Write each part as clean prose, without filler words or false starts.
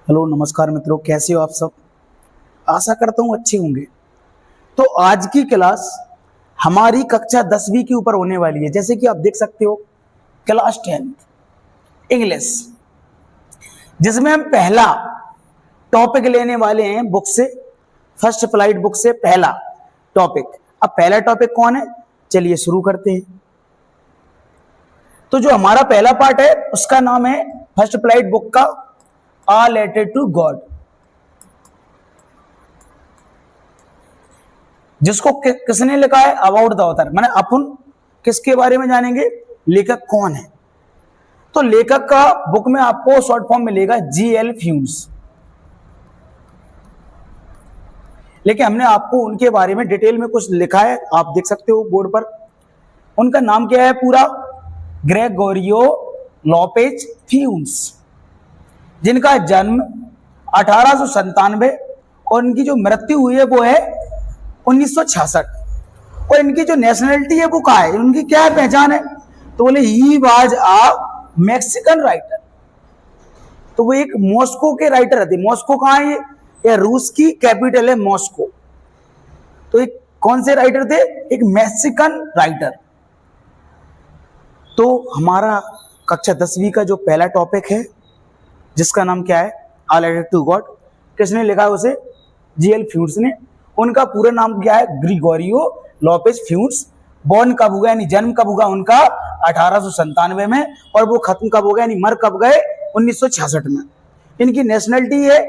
Hello नमस्कार मित्रों, कैसे हो आप सब। आशा करता हूँ अच्छे होंगे। तो आज की क्लास हमारी कक्षा 10वीं के ऊपर होने वाली है। जैसे कि आप देख सकते हो, क्लास 10th इंग्लिश, जिसमें हम पहला टॉपिक लेने वाले हैं बुक से, फर्स्ट फ्लाइट बुक से पहला टॉपिक। अब पहला टॉपिक कौन है, चलिए शुरू करते हैं। तो जो हमारा पहला पार्ट है उसका नाम है फर्स्ट फ्लाइट बुक का आ लेटर टू गॉड, जिसको किसने लिखा है, अबाउट द ऑथर। माने अपन किसके बारे में जानेंगे, लेखक कौन है। तो लेखक का बुक में आपको शॉर्ट फॉर्म मिलेगा जीएल फ्यूम्स, लेकिन हमने आपको उनके बारे में डिटेल में कुछ लिखा है, आप देख सकते हो बोर्ड पर। उनका नाम क्या है पूरा, ग्रेगोरियो लोपेज फ्यूम्स, जिनका जन्म 1897 और इनकी जो मृत्यु हुई है वो है 1966। और इनकी जो नेशनलिटी है वो क्या है, उनकी क्या है पहचान है, तो बोले he was a Mexican writer. तो वो एक मॉस्को के राइटर थे। मॉस्को कहाँ है, ये रूस की कैपिटल है मॉस्को। तो एक कौन से राइटर थे, एक मैक्सिकन राइटर। तो हमारा कक्षा 10वीं का जो पहला टॉपिक है, जिसका नाम क्या है, आ लेटर टू गॉड, किसने लिखा है उसे, जीएल फ्यूम्स ने। उनका पूरा नाम क्या है, ग्रिगोरियो लोपेज फ्यूम्स। बॉर्न कब हुआ, यानी जन्म कब हुआ उनका 1897 में, और वो खत्म कब हो गया, यानी मर कब गए 1966 में। इनकी नेशनलिटी है,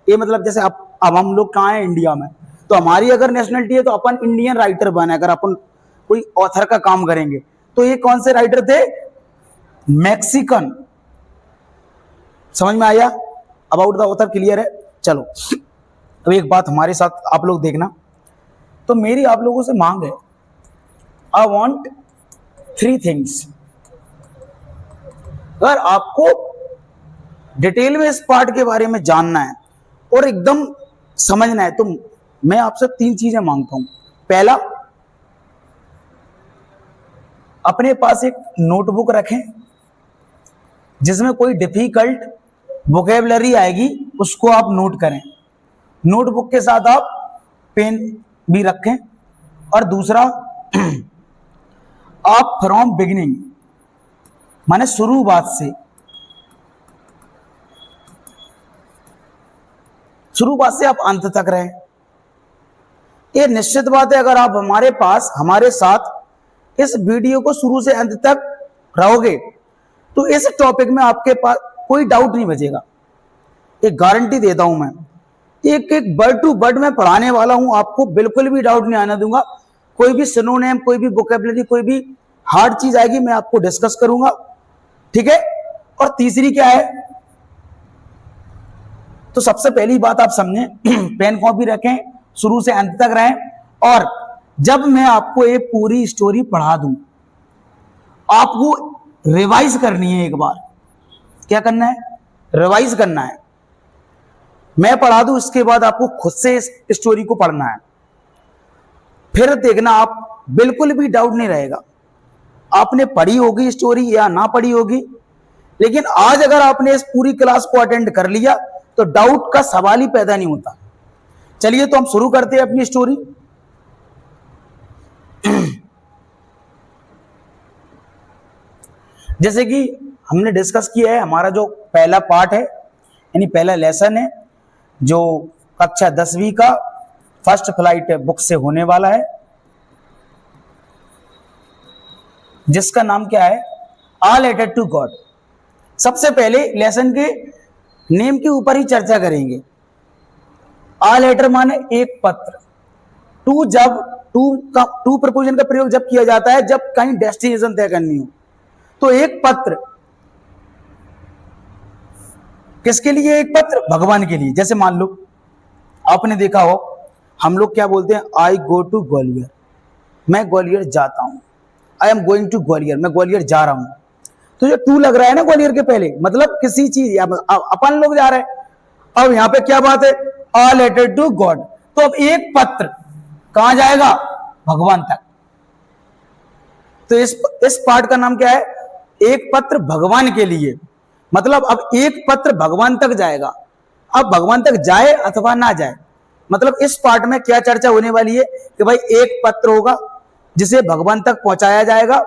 ये मतलब जैसे अब हम लोग कहाँ हैं, इंडिया में। तो हमारी अगर नेशनलिटी है तो अपन इंडियन राइटर बने, अगर अपन कोई ऑथर का काम करेंगे। तो ये कौन से राइटर थे, मैक्सिकन। समझ में आया, अबाउट द ऑथर क्लियर है। चलो अब एक बात हमारे साथ आप लोग देखना। तो मेरी आप लोगों से मांग है, आई वॉन्ट 3 थिंग्स। अगर आपको डिटेल में इस पार्ट के बारे में जानना है और एकदम समझना है, तो मैं आपसे 3 चीजें मांगता हूं। पहला, अपने पास एक नोटबुक रखें, जिसमें कोई डिफिकल्ट वोकेबलरी आएगी उसको आप नोट करें। नोटबुक के साथ आप पेन भी रखें। और दूसरा, आप फ्रॉम बिगिनिंग, माने शुरुआत से आप अंत तक रहें। ये निश्चित बात है, अगर आप हमारे साथ इस वीडियो को शुरू से अंत तक रहोगे तो इस टॉपिक में आपके पास कोई डाउट नहीं बचेगा। एक गारंटी देता हूं मैं, एक एक वर्ड टू वर्ड मैं पढ़ाने वाला हूं, आपको बिल्कुल भी डाउट नहीं आने दूंगा। कोई भी सिनोनिम, कोई भी वोकैबुलरी, कोई भी हार्ड चीज आएगी मैं आपको डिस्कस करूंगा, ठीक है। और तीसरी क्या है, तो सबसे पहली बात आप समझें, पेन कॉपी रखें, शुरू से अंत तक रहें। और जब मैं आपको एक पूरी स्टोरी पढ़ा दूं, आपको रिवाइज करनी है। एक बार क्या करना है, रिवाइज करना है। मैं पढ़ा दूं, इसके बाद आपको खुद से इस स्टोरी को पढ़ना है। फिर देखना, आप बिल्कुल भी डाउट नहीं रहेगा। आपने पढ़ी होगी स्टोरी या ना पढ़ी होगी, लेकिन आज अगर आपने इस पूरी क्लास को अटेंड कर लिया तो डाउट का सवाल ही पैदा नहीं होता। चलिए तो हम शुरू करते हैं अपनी स्टोरी। जैसे कि हमने डिस्कस किया है, हमारा जो पहला पार्ट है, यानी पहला लेसन है, जो कक्षा 10वीं का फर्स्ट फ्लाइट बुक से होने वाला है, जिसका नाम क्या है, आ लेटर टू गॉड। सबसे पहले लेसन के नेम के ऊपर ही चर्चा करेंगे। आ लेटर माने एक पत्र। टू प्रपोजन का प्रयोग जब किया जाता है, जब कहीं डेस्टिनेशन तय करनी हो। तो एक पत्र किसके लिए, एक पत्र भगवान के लिए। जैसे मान लो आपने देखा हो, हम लोग क्या बोलते हैं, आई गो टू ग्वालियर, मैं ग्वालियर जाता हूं। I am going to Gwalior, मैं ग्वालियर जा रहा हूं। तो जो टू लग रहा है ना ग्वालियर के पहले, मतलब किसी चीज, अपन लोग जा रहे हैं। अब यहां पे क्या बात है, आ लेटर टू गॉड। तो अब एक पत्र कहां जाएगा, भगवान तक। तो इस पार्ट का नाम क्या है, एक पत्र भगवान के लिए। मतलब अब एक पत्र भगवान तक जाएगा। अब भगवान तक जाए अथवा ना जाए, मतलब इस पार्ट में क्या चर्चा होने वाली है कि भाई एक पत्र होगा जिसे भगवान तक पहुंचाया जाएगा,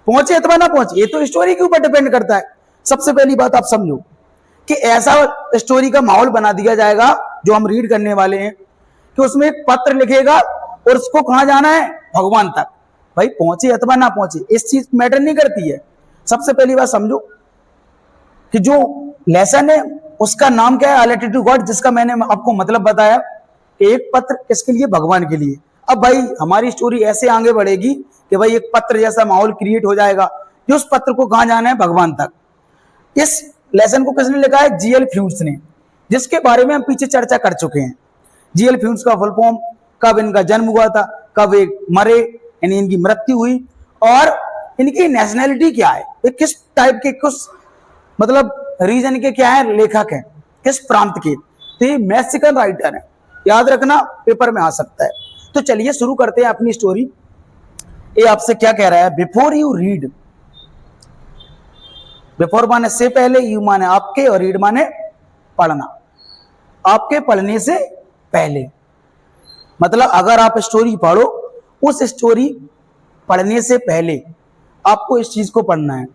पहुंचे अथवा ना पहुंचे ये तो स्टोरी के ऊपर डिपेंड करता है। सबसे पहली बात आप समझो कि ऐसा स्टोरी का माहौल बना दिया जाएगा जो हम रीड करने वाले हैं कि उसमें एक पत्र लिखेगा और उसको कहां जाना है, भगवान तक। भाई पहुंचे अथवा ना पहुंचे इस चीज मैटर नहीं करती है। सबसे पहली बात समझो कि जो लेसन है उसका नाम क्या है, आ लेटर टू गॉड, जिसका मैंने आपको मतलब बताया कि एक पत्र किसके लिए, भगवान के लिए। अब भाई हमारी स्टोरी ऐसे आगे बढ़ेगी कि भाई एक पत्र जैसा माहौल क्रिएट हो जाएगा कि उस पत्र को कहां जाना है, भगवान तक। इस लेसन को किसने लिखा है, जीएल फ्यूड्स ने, जिसके बारे में हम पीछे चर्चा कर चुके हैं। जीएल फ्यूड्स का फुल फॉर्म, कब इनका जन्म हुआ था, कब एक मरे यानी इनकी मृत्यु हुई, और इनकी नेशनैलिटी क्या है, ये किस टाइप के, किस मतलब रीजन के क्या है, लेखक है, किस प्रांत के। तो ये मैक्सिकन राइटर है, याद रखना पेपर में आ सकता है। तो चलिए शुरू करते हैं अपनी स्टोरी। ये आपसे क्या कह रहा है, बिफोर यू रीड, बिफोर माने से पहले, यू माने आपके, और रीड माने पढ़ना, आपके पढ़ने से पहले। मतलब अगर आप स्टोरी पढ़ो, उस स्टोरी पढ़ने से पहले आपको इस चीज को पढ़ना है।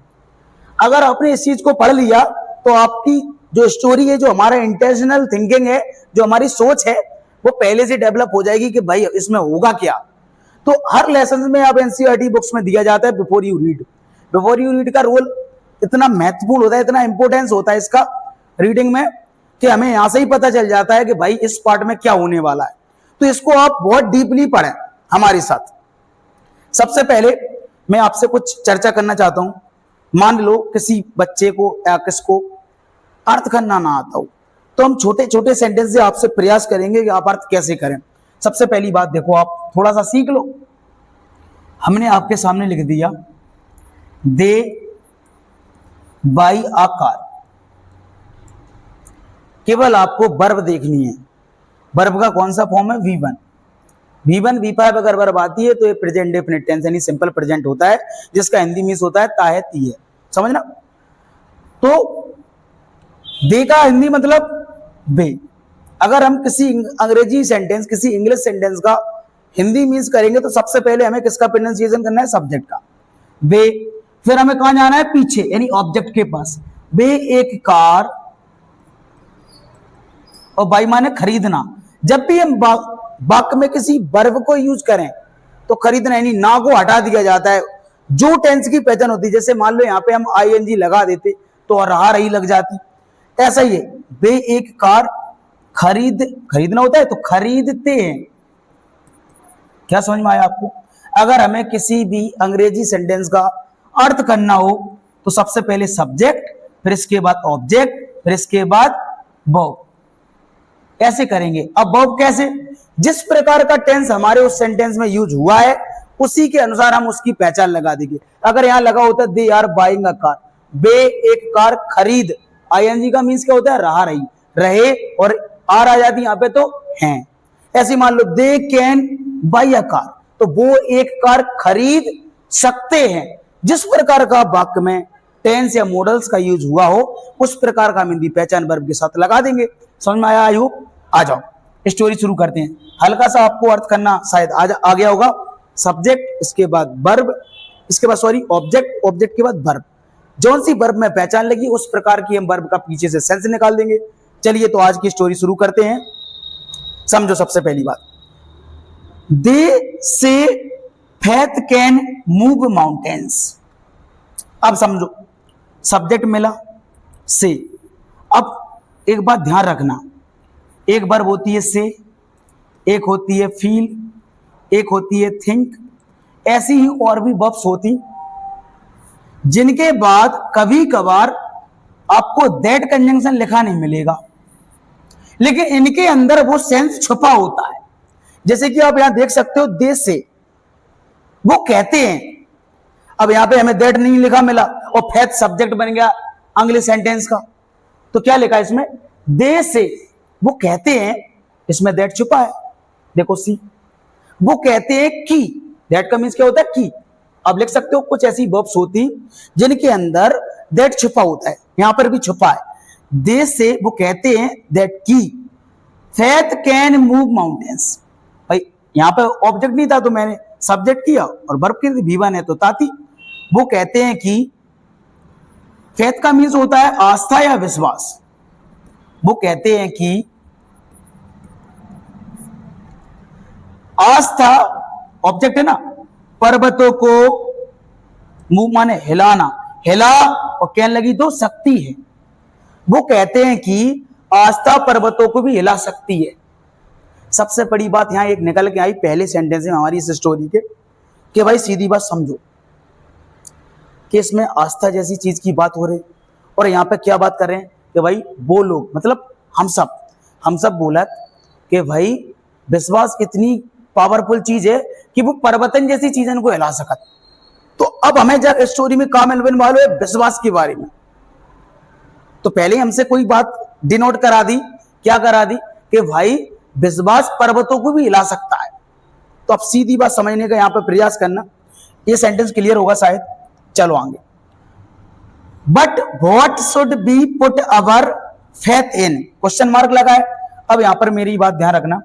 अगर आपने इस चीज को पढ़ लिया तो आपकी जो स्टोरी है, जो हमारा इंटेंशनल थिंकिंग है, जो हमारी सोच है, वो पहले से डेवलप हो जाएगी कि भाई इसमें होगा क्या। तो हर लेसन में अब एनसीईआरटी बुक्स में दिया जाता है before you read. Before you read का रोल इतना महत्वपूर्ण होता है, इतना इंपॉर्टेंस होता है इसका रीडिंग में, कि हमें यहां से ही पता चल जाता है कि भाई इस पार्ट में क्या होने वाला है। तो इसको आप बहुत डीपली पढ़ें हमारे साथ। सबसे पहले मैं आपसे कुछ चर्चा करना चाहता हूं। मान लो किसी बच्चे को या किसको अर्थ करना ना आता हो, तो हम छोटे छोटे सेंटेंस से आपसे प्रयास करेंगे कि आप अर्थ कैसे करें। सबसे पहली बात देखो, आप थोड़ा सा सीख लो। हमने आपके सामने लिख दिया दे बाई आ कार। केवल आपको वर्ब देखनी है। वर्ब का कौन सा फॉर्म है, V1। V1 V5 अगर वर्ब आती है तो ये प्रेजेंट डेफिनिट टेंस यानी सिंपल प्रेजेंट होता है, जिसका हिंदी मीन्स होता है ताहे ती है, समझना। तो दे का हिंदी मतलब बे। अगर हम किसी अंग्रेजी सेंटेंस, किसी इंग्लिश सेंटेंस का हिंदी मीन्स करेंगे तो सबसे पहले हमें किसका प्रोनाउंसिएशन करना है, सब्जेक्ट का, बे। फिर हमें कहां जाना है, पीछे यानी ऑब्जेक्ट के पास। बे एक कार, और बाई माने खरीदना। जब भी हम वाक्य में किसी वर्ब को यूज करें तो खरीदना यानी ना को हटा दिया जाता है, जो टेंस की पहचान होती है। जैसे मान लो यहां पे हम आईएनजी लगा देते तो रहा रही लग जाती, ऐसा ही है। वे एक कार खरीदना होता है तो खरीदते हैं। क्या समझ में आया आपको? अगर हमें किसी भी अंग्रेजी सेंटेंस का अर्थ करना हो तो सबसे पहले सब्जेक्ट, फिर इसके बाद ऑब्जेक्ट, फिर इसके बाद वर्ब, ऐसे करेंगे। अब वर्ब कैसे, जिस प्रकार का टेंस हमारे उस सेंटेंस में यूज हुआ है उसी के अनुसार हम उसकी पहचान लगा देंगे। अगर यहां लगा होता है they are buying a car, वे एक कार खरीद, आईएनजी का मीन्स क्या होता है, रहा रही, रहे, और आर आ जाती यहां पे तो हैं। ऐसे मान लो they can buy a car, तो वो एक कार खरीद सकते हैं। जिस प्रकार का वाक्य में टेंस या मॉडल्स का यूज हुआ हो उस प्रकार का हम हिंदी पहचान वर्ब के साथ लगा देंगे। समझ में आया? I hope. आ जाओ स्टोरी शुरू करते हैं। हल्का सा आपको अर्थ करना शायद आ गया होगा। सब्जेक्ट, इसके बाद वर्ब, इसके बाद सॉरी ऑब्जेक्ट, ऑब्जेक्ट के बाद वर्ब। जौन सी वर्ब में पहचान लगी उस प्रकार की हम वर्ब का पीछे से सेंस निकाल देंगे। चलिए तो आज की स्टोरी शुरू करते हैं। समझो सबसे पहली बात, दे से फैथ कैन मूव माउंटेन्स। अब समझो सब्जेक्ट मिला से। अब एक बात ध्यान रखना, एक वर्ब होती है से, एक होती है फील, एक होती है थिंक। ऐसी ही और भी वर्ब्स होती जिनके बाद कभी कभार आपको दैट कंजंक्शन लिखा नहीं मिलेगा, लेकिन इनके अंदर वो सेंस छुपा होता है। जैसे कि आप यहां देख सकते हो दे से, वो कहते हैं। अब यहां पे हमें दैट नहीं लिखा मिला और फैथ सब्जेक्ट बन गया अगले सेंटेंस का, तो क्या लिखा इसमें, दे से, वो कहते हैं, इसमें दैट छुपा है। देखो सी, वो कहते हैं कि, दैट का मीन्स क्या होता है, कि। अब लिख सकते हो कुछ ऐसी वर्ब्स होती जिनके अंदर दैट छुपा होता है, यहां पर भी छुपा है। दे से वो कहते हैं दैट की फेथ कैन मूव माउंटेन्स। भाई यहां पे ऑब्जेक्ट नहीं था तो मैंने सब्जेक्ट किया और वर्ब की V1 है तो ताती। वो कहते हैं कि फेथ का मीन्स होता है आस्था या विश्वास। वो कहते हैं कि आस्था ऑब्जेक्ट है ना, पर्वतों को मूव माने हिलाना, हिला और कहने लगी तो शक्ति है। वो कहते हैं कि आस्था पर्वतों को भी हिला सकती है। सबसे बड़ी बात यहां एक निकल के आई पहले सेंटेंस में हमारी इस स्टोरी के कि भाई सीधी बात समझो कि इसमें आस्था जैसी चीज की बात हो रही और यहां पे क्या बात कर रहे हैं कि भाई वो लोग मतलब हम सब बोला कि भाई विश्वास इतनी पावरफुल चीज है कि वो पर्वतन जैसी चीजों को हिला सकत। तो अब हमें जब स्टोरी में काम मिलने वाले विश्वास के बारे में, तो पहले हमसे कोई बात डिनोट करा दी, क्या करा दी कि भाई विश्वास पर्वतों को भी हिला सकता है। तो अब सीधी बात समझने का यहां पर प्रयास करना, ये सेंटेंस क्लियर होगा शायद। चलो आगे। But what should be put our faith in, question mark लगा है। अब यहां पर मेरी बात ध्यान रखना,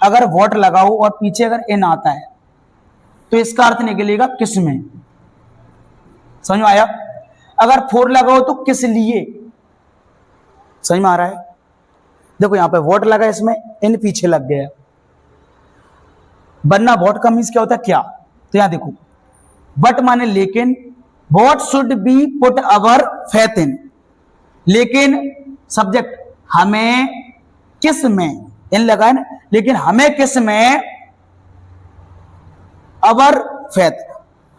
अगर व्हाट लगाओ और पीछे अगर इन आता है तो इसका अर्थ निकलेगा किस में, समझ में आया। अगर फोर लगाओ तो किस लिए, समझ में आ रहा है। देखो यहां पे व्हाट लगा, इसमें इन पीछे लग गया, वरना व्हाट का मीन्स क्या होता है क्या। तो यहां देखो बट माने लेकिन, what should be put our faith in, लेकिन सब्जेक्ट हमें किस में, इन लगा है ना, लेकिन हमें किस में, अवर फेथ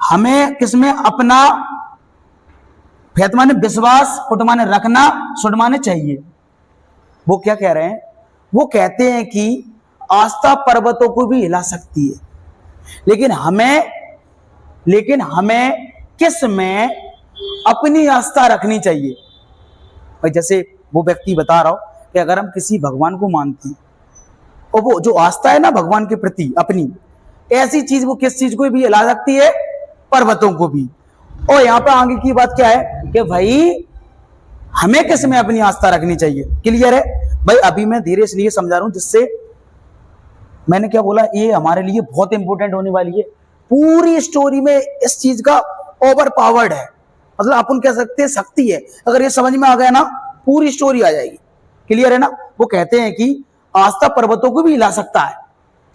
हमें किस में अपना, फेथ माने विश्वास, पुट माने रखना, शुड माने चाहिए। वो क्या कह रहे हैं, वो कहते हैं कि आस्था पर्वतों को भी हिला सकती है, लेकिन हमें किस में अपनी आस्था रखनी चाहिए। और जैसे वो व्यक्ति बता रहा हो कि अगर हम किसी भगवान को मानते हैं और वो जो आस्था है ना भगवान के प्रति अपनी, ऐसी चीज वो किस चीज को भी हिला सकती है, पर्वतों को भी। और यहां पर आगे की बात क्या है कि भाई हमें किस में अपनी आस्था रखनी चाहिए। क्लियर है भाई। अभी मैं धीरे इसलिए समझा रहा हूं जिससे मैंने क्या बोला, ये हमारे लिए बहुत इंपॉर्टेंट होने वाली है। पूरी स्टोरी में इस चीज का ओवर पावर्ड है, मतलब अपन कह सकते हैं शक्ति है। अगर ये समझ में आ गया ना पूरी स्टोरी आ जाएगी। क्लियर है ना। वो कहते हैं कि आस्था पर्वतों को भी हिला सकता है,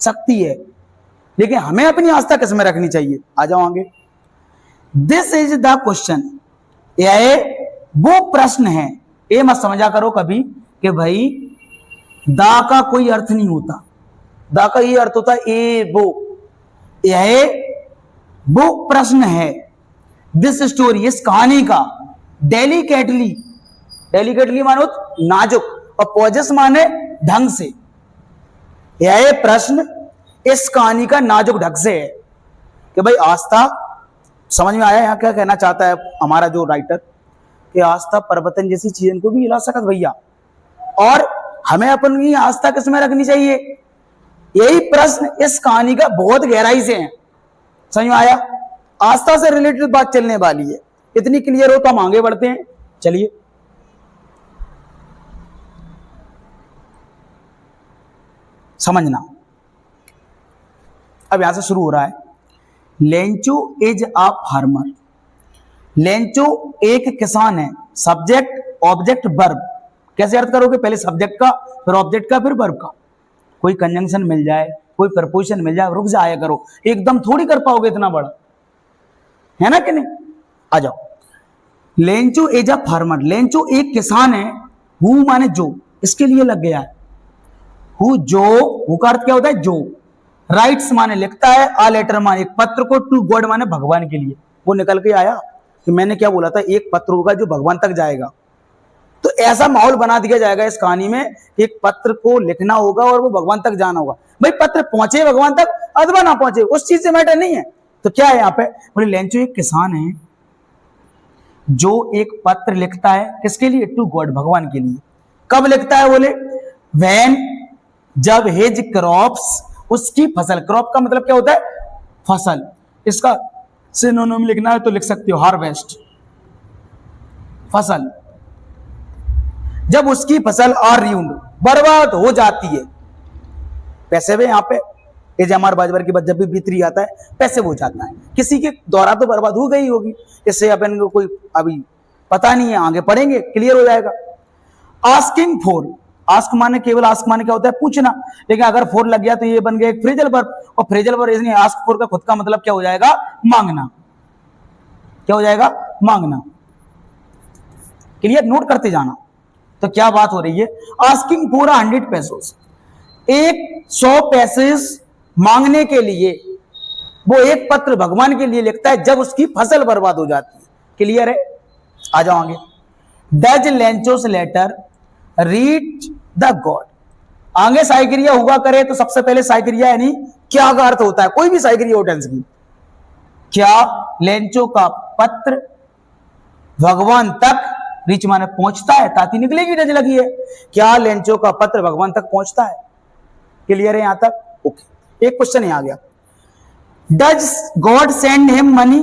शक्ति है, लेकिन हमें अपनी आस्था किस में रखनी चाहिए। आ जाओ आगे। दिस इज द क्वेश्चन, यह वो प्रश्न है। ये मत समझा करो कभी कि भाई दा का कोई अर्थ नहीं होता, दा का ये अर्थ होता है ए वो, यह वो प्रश्न है। दिस स्टोरी, इस कहानी का, डेलिकेटली, डेलिकेटली मानो नाजुक और पॉजेस माने ढंग से, यह प्रश्न इस कहानी का नाजुक ढंग से है कि भाई आस्था, समझ में आया यहां क्या कहना चाहता है हमारा जो राइटर, कि आस्था पर्वतन जैसी चीजों को भी हिला सकत भैया, और हमें अपनी आस्था किस में रखनी चाहिए। यही प्रश्न इस कहानी का बहुत गहराई से है। समझ में आया। आस्था से रिलेटेड बात चलने वाली है। इतनी क्लियर हो तो हम आगे बढ़ते हैं। चलिए समझना, अब यहां से शुरू हो रहा है। Lencho is a farmer, Lencho एक किसान है। सब्जेक्ट ऑब्जेक्ट वर्ब, कैसे अर्थ करोगे, पहले सब्जेक्ट का फिर ऑब्जेक्ट का फिर वर्ब का। कोई कंजंक्शन मिल जाए, कोई प्रपोजिशन मिल जाए, रुक जाया करो, एकदम थोड़ी कर पाओगे इतना बड़ा, है ना कि नहीं। आ जाओ। Lencho is a farmer, Lencho एक किसान है। हु माने जो, इसके लिए लग गया है। हु जो, हु का अर्थ क्या होता है जो। राइट्स माने लिखता है, आ लेटर माने एक पत्र को, टू गॉड माने भगवान के लिए। वो निकल के आया कि मैंने क्या बोला था, एक पत्र होगा जो भगवान तक जाएगा। तो ऐसा माहौल बना दिया जाएगा इस कहानी में, एक पत्र को लिखना होगा और वो भगवान तक जाना होगा। भाई पत्र पहुंचे भगवान तक अथवा ना पहुंचे, उस चीज से मैटर नहीं है। तो क्या है यहाँ पे, बोले लेंचो एक किसान है जो एक पत्र लिखता है, किसके लिए, टू गॉड भगवान के लिए। कब लिखता है, बोले व्हेन, जब हिज क्रॉप्स, उसकी फसल, क्रॉप का मतलब क्या होता है, फसल। इसका सिनोनिम लिखना है तो लिख सकते हो हार्वेस्ट, फसल। जब उसकी फसल आर र्यूंड बर्बाद हो जाती है, पैसे भी यहाँ पे ये जमार बाजबर की बात जब भी भीतरी आता है पैसे हो जाता है, किसी के द्वारा तो बर्बाद हो गई होगी, इससे अपन को कोई अभी पता नहीं है, आगे पढ़ेंगे क्लियर हो जाएगा। आस्किंग फॉर, आस्क माने केवल आस्क माने क्या होता है पूछना, लेकिन अगर फोर लग गया तो ये बन गया एक फ्रेजल वर्ब, और फ्रेजल वर्ब इसलिए आस्क फॉर का खुद का मतलब क्या हो जाएगा मांगना, क्या हो जाएगा मांगना। क्लियर, नोट करते जाना। तो क्या बात हो रही है, आस्किंग फॉर 100 पैसोस, 100 पैसे मांगने के लिए वो एक पत्र भगवान के लिए लिखता है जब उसकी फसल बर्बाद हो जाती है। क्लियर है, आ जाओ आगे। Does Lencho's letter reach the god, आगे साइक्रिया हुआ करे तो सबसे पहले साइक्रिया यानी क्या का अर्थ होता है, कोई भी साइक्रिया हो टेंस की, क्या लेंचो का पत्र भगवान तक, रीच माने पहुंचता है, ताती निकलेगी डज लगी है, क्या लेंचो का पत्र भगवान तक पहुंचता है। क्लियर है यहां तक, ओके। एक क्वेश्चन यहां आ गया, does God send him money,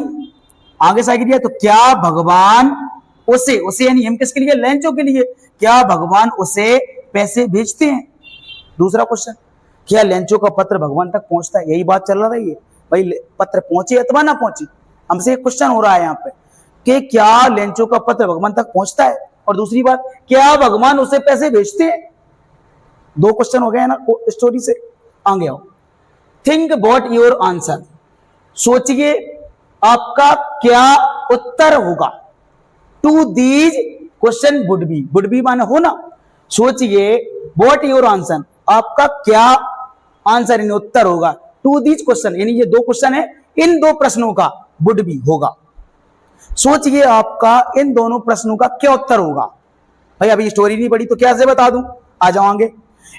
आगे साइक्रिया तो क्या भगवान उसे, उसे यानी हिम किसके लिए, लेंचो के लिए, क्या भगवान उसे पैसे भेजते हैं। दूसरा क्वेश्चन, क्या लेंचो का पत्र भगवान तक पहुंचता है, यही बात चल रही है भाई, पत्र पहुंचे अथवा ना पहुंचे, हमसे एक क्वेश्चन हो रहा है यहां पे कि क्या लेंचो का पत्र भगवान तक पहुंचता है, और दूसरी बात क्या भगवान उसे पैसे भेजते हैं। दो क्वेश्चन हो गए ना स्टोरी से, आगे आओ। थिंक अबाउट योर आंसर, सोचिए आपका क्या उत्तर होगा। To these question would be माने हो ना, सोचिए व्हाट योर आंसर, आपका क्या आंसर यानी उत्तर होगा। टू दीज क्वेश्चन यानी ये दो क्वेश्चन है, इन दो प्रश्नों का वुड बी होगा, सोचिए आपका इन दोनों प्रश्नों का क्या उत्तर होगा। भाई अभी स्टोरी नहीं पढ़ी तो क्या से बता दूं, आ जाओगे।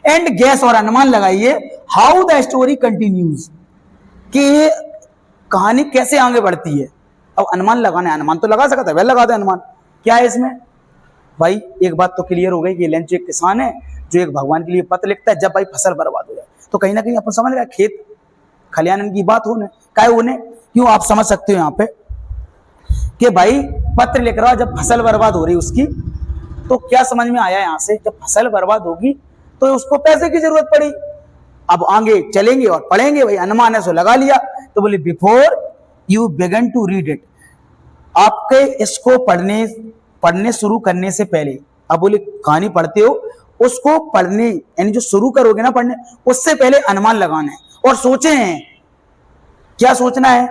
एंड गैस और अनुमान लगाइए हाउ द स्टोरी कंटिन्यूज, कि कहानी कैसे आगे बढ़ती है। अब अनुमान लगाना है, अनुमान तो लगा सकता है, वह लगा दे अनुमान। क्या है इसमें भाई, एक बात तो क्लियर हो गई कि लेंचो एक किसान है जो एक भगवान के लिए पत्र लिखता है जब भाई फसल बर्बाद हो जाए, तो कहीं ना कहीं अपन समझ रहे हैं खेत खलियान की बात होने काय होने, क्यों आप समझ सकते हो यहाँ पे कि भाई पत्र लिख रहा जब फसल बर्बाद हो रही उसकी, तो क्या समझ में आया यहां से, जब फसल बर्बाद होगी तो उसको पैसे की जरूरत पड़ी। अब आगे चलेंगे और पढ़ेंगे, भाई अनुमान है सो लगा लिया, तो बोले before you begin to read it, आपके इसको पढ़ने शुरू करने से पहले, अब बोले कहानी पढ़ते हो उसको पढ़ने यानी जो शुरू करोगे ना पढ़ने, उससे पहले अनुमान लगाना है और सोचे हैं, क्या सोचना है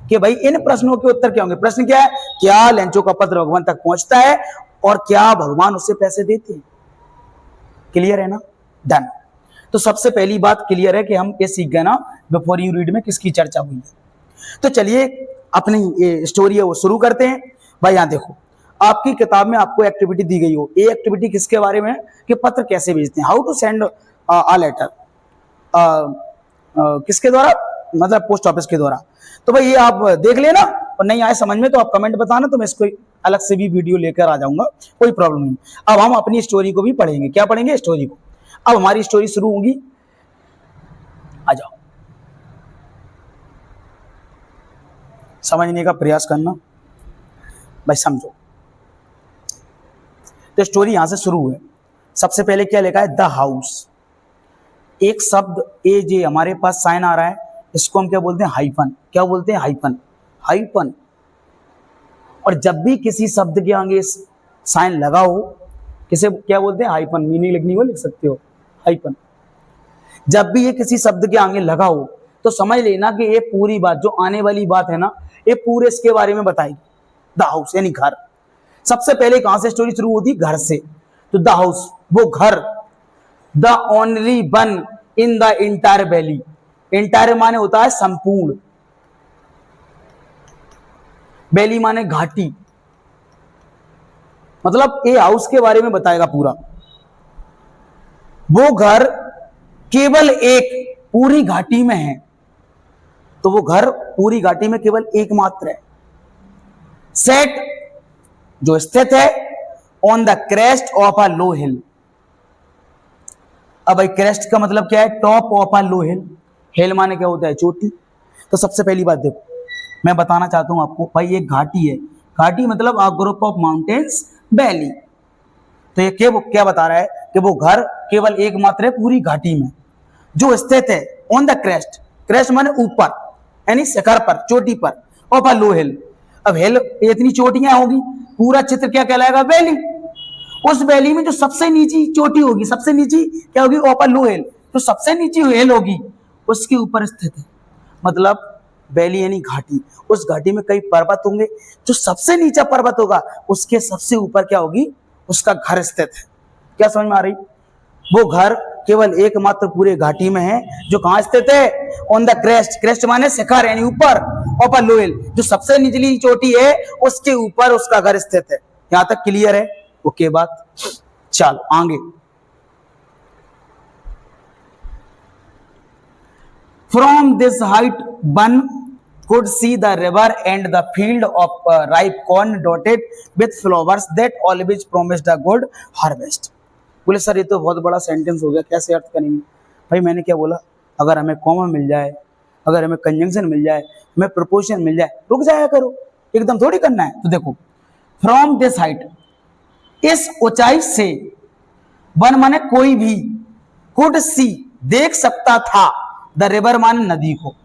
कि भाई इन प्रश्नों के उत्तर क्या होंगे। प्रश्न क्या है, क्या लेंचो का पत्र भगवान तक पहुंचता है और क्या भगवान उससे पैसे देते हैं। क्लियर है ना, डन। तो सबसे पहली बात क्लियर है कि हम ये सीख गए ना बिफोर यू रीड में किसकी चर्चा हुई है। तो चलिए अपनी ये स्टोरी है वो शुरू करते हैं। भाई यहां देखो, आपकी किताब में आपको एक्टिविटी दी गई हो, ये एक्टिविटी किसके बारे में कि पत्र कैसे भेजते हैं, how to send a letter, किसके द्वारा, मतलब पोस्ट ऑफिस के द्वारा। तो भाई ये आप देख लेना, और नहीं आए समझ में तो आप कमेंट बताना, तो मैं इसको अलग से भी वीडियो लेकर आ जाऊंगा, कोई प्रॉब्लम नहीं। अब हम अपनी स्टोरी को भी पढ़ेंगे, क्या पढ़ेंगे, स्टोरी को। अब हमारी स्टोरी शुरू होगी, आ जाओ, समझने का प्रयास करना भाई, समझो। तो स्टोरी यहां से शुरू है। सबसे पहले क्या लिखा है, द हाउस, एक शब्द ए जे हमारे पास साइन आ रहा है, इसको हम क्या बोलते हैं, हाइफन। क्या बोलते हैं, हाइफन, हाइफन। और जब भी किसी शब्द के आगे साइन लगा हो, किसे क्या बोलते हैं, हाइफन। मीनिंग लिखनी हो लिख सकते हो, हाइफन। जब भी ये किसी शब्द के आगे लगा हो तो समझ लेना कि ये पूरी बात जो आने वाली बात है ना, ये पूरे इसके बारे में बताएगी। द हाउस यानी घर। सबसे पहले कहां से स्टोरी शुरू होती, घर से। तो द हाउस वो घर, the only one in the entire valley. Entire माने होता है संपूर्ण, वैली माने घाटी, मतलब ये हाउस के बारे में बताएगा पूरा। वो घर केवल एक पूरी घाटी में है, तो वो घर पूरी घाटी में केवल एकमात्र है। सेट जो स्थित है on the crest of a low hill. अब भाई क्रेस्ट का मतलब क्या है, टॉप ऑफ अ लो हिल। हिल माने क्या होता है, चोटी। तो सबसे पहली बात देखो, मैं बताना चाहता हूं आपको, भाई एक घाटी है, घाटी मतलब a group of mountains valley. तो ये क्या बता रहा है कि वो घर केवल एकमात्र है पूरी घाटी में जो स्थित है ऑन द क्रेस्ट, क्रेस्ट माने ऊपर यानी शिखर पर, चोटी पर, ऑफ अ लो हिल। अब हिल इतनी चोटियां होगी, पूरा चित्र क्या कहलाएगा, वैली। उस वैली में जो सबसे नीची चोटी होगी, सबसे नीची क्या होगी, ऑफ अ लो हिल, तो सबसे नीची हिल होगी उसके ऊपर स्थित है, मतलब वैली यानी घाटी। उस घाटी में कई पर्वत होंगे, जो सबसे नीचा पर्वत होगा उसके सबसे ऊपर क्या होगी, उसका घर स्थित है। क्या समझ में आ रही? वो घर केवल एकमात्र पूरे घाटी में है जो कहां स्थित है, ऑन द क्रेस्ट, क्रेस्ट माने शिखर यानी ऊपर, ऑफ अ लो हिल, जो सबसे निचली चोटी है उसके ऊपर उसका घर स्थित है। यहां तक क्लियर है? ओके बात, चलो आगे। From this height one could see the river and the field of ripe corn dotted with flowers that always promised a good harvest। बोले सर ये तो बहुत बड़ा सेंटेंस हो गया, कैसे अर्थ करेंगे? भाई मैंने क्या बोला, अगर हमें कॉमा मिल जाए, अगर हमें कंजंक्शन मिल जाए, हमें प्रपोजिशन मिल जाए, रुक जाया करो, एकदम थोड़ी करना है। तो देखो, फ्रॉम दिस हाइट, इस ऊंचाई से, वन माने कोई भी, कुड सी देख सकता था, द रिवर माने नदी को,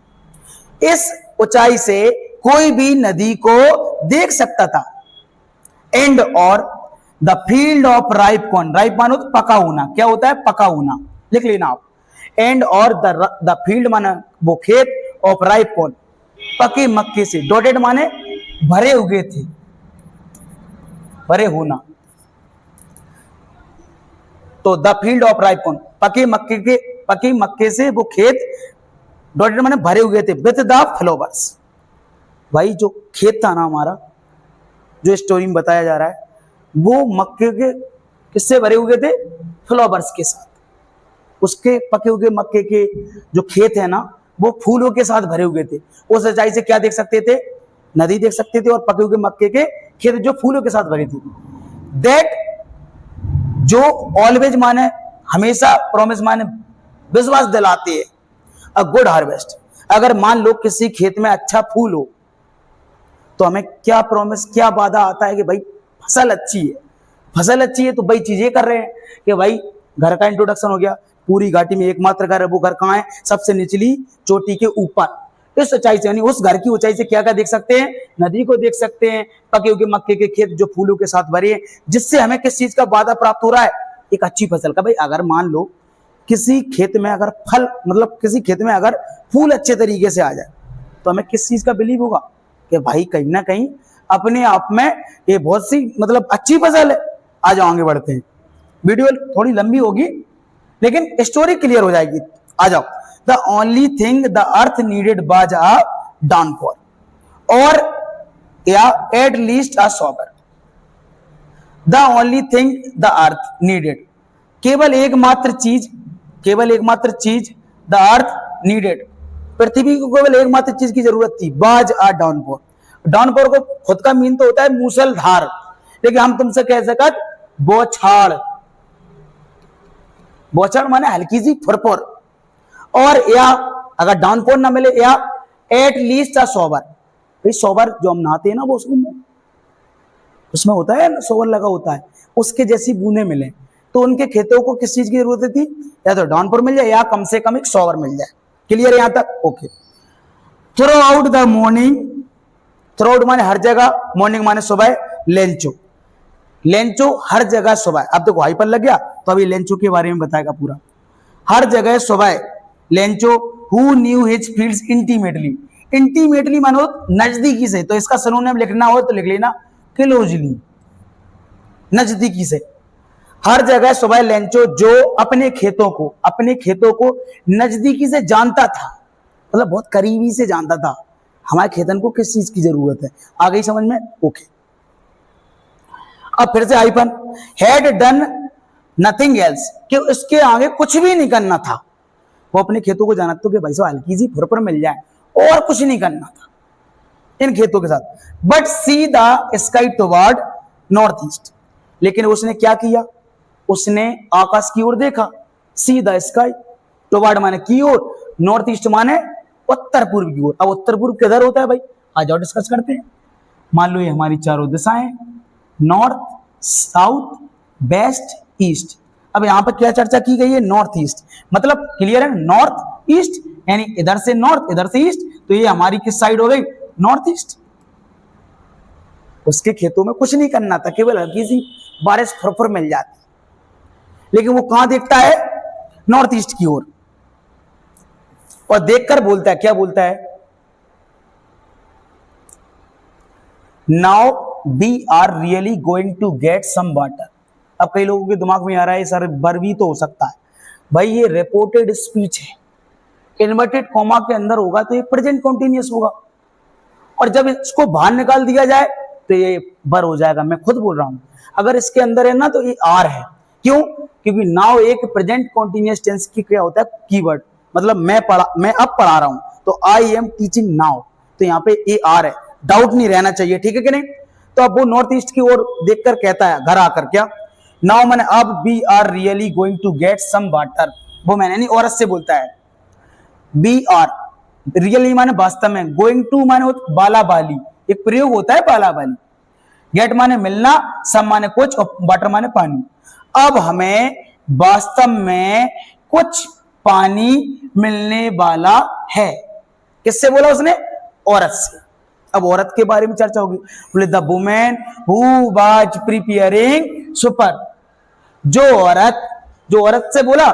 इस ऊंचाई से कोई भी नदी को देख सकता था, एंड और the field of ripe corn, ripe मानो तो पका होना, क्या होता है, पका होना, लिख लेना आप। एंड और द फील्ड माना वो खेत, ऑफ राइप कॉर्न पके मक्के से, डॉटेड माने भरे हुए थे, भरे होना, तो the field of ripe corn पके मक्के से वो खेत, डॉटेड माने भरे हुए थे, विद द फ्लावर्स। भाई जो खेत था ना हमारा, जो स्टोरी में बताया जा रहा है, वो मक्के के किससे भरे हुए थे, फ्लावर्स के साथ। उसके पके हुए मक्के के जो खेत है ना, वो फूलों के साथ भरे हुए थे। उस ऊंचाई से क्या देख सकते थे, नदी देख सकते थे, और पके हुए मक्के के खेत जो फूलों के साथ भरे थे। दैट, जो ऑलवेज माने हमेशा, प्रॉमिस माने विश्वास दिलाते हैं, अ गुड हार्वेस्ट। अगर मान लो किसी खेत में अच्छा फूल हो तो हमें क्या प्रॉमिस, क्या वादा आता है कि भाई फसल अच्छी है, फसल अच्छी है, तो भाई चीजें कर रहे हैं कि भाई घर का इंट्रोडक्शन हो गया, पूरी घाटी में एकमात्र घर है, वो घर कहां है, सबसे निचली चोटी के ऊपर। इस ऊंचाई से, यानी उस घर की ऊंचाई से क्या क्या देख सकते हैं, नदी को देख सकते हैं, पके हुए मक्के के खेत जो फूलों के साथ भरे हैं, जिससे हमें किस चीज का वादा प्राप्त हो रहा है, एक अच्छी फसल का। भाई अगर मान लो किसी खेत में अगर फल, मतलब किसी खेत में अगर फूल अच्छे तरीके से आ जाए, तो हमें किस चीज का बिलीव होगा कि भाई कहीं ना कहीं अपने आप में ये बहुत सी मतलब अच्छी फसल है। आ जाओ आगे बढ़ते हैं, वीडियो थोड़ी लंबी होगी लेकिन स्टोरी क्लियर हो जाएगी। आ जाओ। The only thing the earth needed was a downfall, और या at least a shower. The only thing the earth needed, केवल एकमात्र चीज द अर्थ नीडेड, पृथ्वी को केवल एकमात्र चीज की जरूरत थी, वाज अ डाउनफॉल। डाउनफॉल को खुद का मीन तो होता है मूसलधार, लेकिन हम तुमसे कह सकत बौछार, बौछार माने हल्की सी फुरफुर, और या अगर डाउनफॉल ना मिले, या एट लीस्ट अ शॉवर। भाई शॉवर जो हम नहाते हैं ना, वो उसमें होता है, शॉवर लगा होता है, उसके जैसी बूंदे मिले, तो उनके खेतों को किस चीज की जरूरत थी, या तो डाउनफॉल मिल जाए या कम से कम एक शॉवर मिल जाए। क्लियर है यहां तक? Okay. Through out the morning, through out माने हर जगह, मॉर्निंग माने सुबह, लेंचो, लेंचो हर जगह सुबह। अब देखो हाइपर लग गया, तो अभी लेंचो के बारे में बताएगा पूरा। हर जगह सुबह Lencho, who knew his fields intimately, intimately मानो नजदीकी से, तो इसका सिनोनिम लिखना हो तो लिख लेना क्लोजली, नजदीकी से। हर जगह सुबह लेंचो जो अपने खेतों को नजदीकी से जानता था, मतलब बहुत करीबी से जानता था, हमारे खेतन को किस चीज की जरूरत है। आ गई समझ में? ओके। अब फिर से hyphen, had done nothing else, कि उसके आगे कुछ भी नहीं करना था। वो अपने खेतों को जाना, तो कि भाई साहब हल्की सी फुरफुर मिल जाए, और कुछ नहीं करना था इन खेतों के साथ। But see the sky toward north east, लेकिन उसने क्या किया, उसने आकाश की ओर देखा। सी द स्काई टुवर्ड माने की ओर, नॉर्थ ईस्ट माने उत्तर पूर्व की ओर। अब उत्तर पूर्व किधर होता है भाई, आ जाओ डिस्कस करते हैं। मान लो ये हमारी चारों दिशाएं, नॉर्थ, साउथ, वेस्ट ईस्ट। अब यहां पर क्या चर्चा की गई है, नॉर्थ ईस्ट, मतलब क्लियर है, नॉर्थ ईस्ट यानी इधर से नॉर्थ इधर से ईस्ट, तो ये हमारी किस साइड हो गई, नॉर्थ ईस्ट। उसके खेतों में कुछ नहीं करना था, केवल हल्की सी बारिश फुरफुर मिल जाती, लेकिन वो कहां देखता है, नॉर्थ ईस्ट की ओर, और देखकर बोलता है, क्या बोलता है, now we are really going to get some water. अब कई लोगों के दिमाग में आ रहा है सर वर भी तो हो सकता है, भाई ये रिपोर्टेड स्पीच है, इन्वर्टेड कॉमा के अंदर होगा तो ये प्रेजेंट कंटीन्यूअस होगा, और जब इसको बाहर निकाल दिया जाए तो ये वर हो जाएगा। मैं खुद बोल रहा हूं, अगर इसके अंदर है ना तो ये आर है, क्यों, क्योंकि नाउ एक प्रेजेंट कंटीन्यूअस टेंस की क्या होता है, कीवर्ड, मतलब मैं अब पढ़ा रहा हूं, तो आई एम टीचिंग नाउ, तो यहाँ पे ए आर है, डाउट नहीं रहना चाहिए, ठीक है कि नहीं। तो अब वो नॉर्थ ईस्ट की ओर देखकर कहता है, घर आकर, क्या, नाउ मैंने अब we are really going to get some water, वो मैंने नहीं औरत से बोलता है, बी आर रियली माने वास्तव में, गोइंग टू माने बाला बाली, एक प्रयोग होता है बाला बाली, गेट माने मिलना, सम माने कुछ, और वाटर माने पानी। अब हमें वास्तव में कुछ पानी मिलने वाला है, किससे बोला उसने, औरत से। अब औरत के बारे में चर्चा होगी, बोले the women who was preparing super, जो औरत से बोला,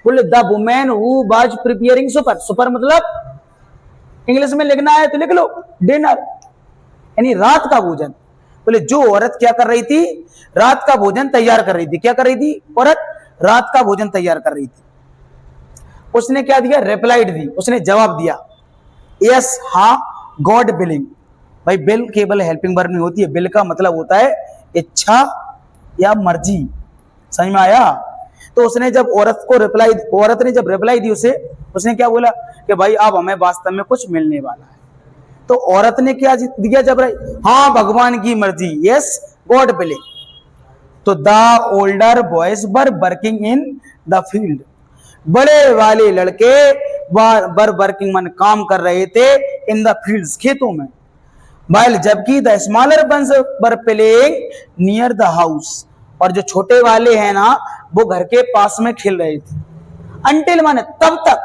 बोले the women who was preparing super, super मतलब इंग्लिश में लिखना है तो लिख लो, डिनर यानी रात का भोजन। बोले जो औरत क्या कर रही थी, रात का भोजन तैयार कर रही थी, क्या कर रही थी औरत, रात का भोजन तैयार कर रही थी। उसने क्या दिया, रिप्लाइड दी, उसने जवाब दिया, यस हाँ गॉड विलिंग। भाई बिल केवल हेल्पिंग वर्ब नहीं होती है, बिल का मतलब होता है इच्छा या मर्जी, समझ में आया। तो उसने जब औरत ने जब रिप्लाई दी उसे, उसने क्या बोला कि भाई अब हमें वास्तव में कुछ मिलने वाला है। तो औरत ने क्या दिया जब, हाँ भगवान की मर्जी, यस गॉड विलिंग। तो the older boys were working in the field, बड़े वाले लड़के वर वर्किंग मन काम कर रहे थे इन द फील्ड्स, खेतों में, while जबकि the smaller ones were playing near the house, और जो छोटे वाले हैं ना वो घर के पास में खेल रहे थे। अंटिल माने तब तक,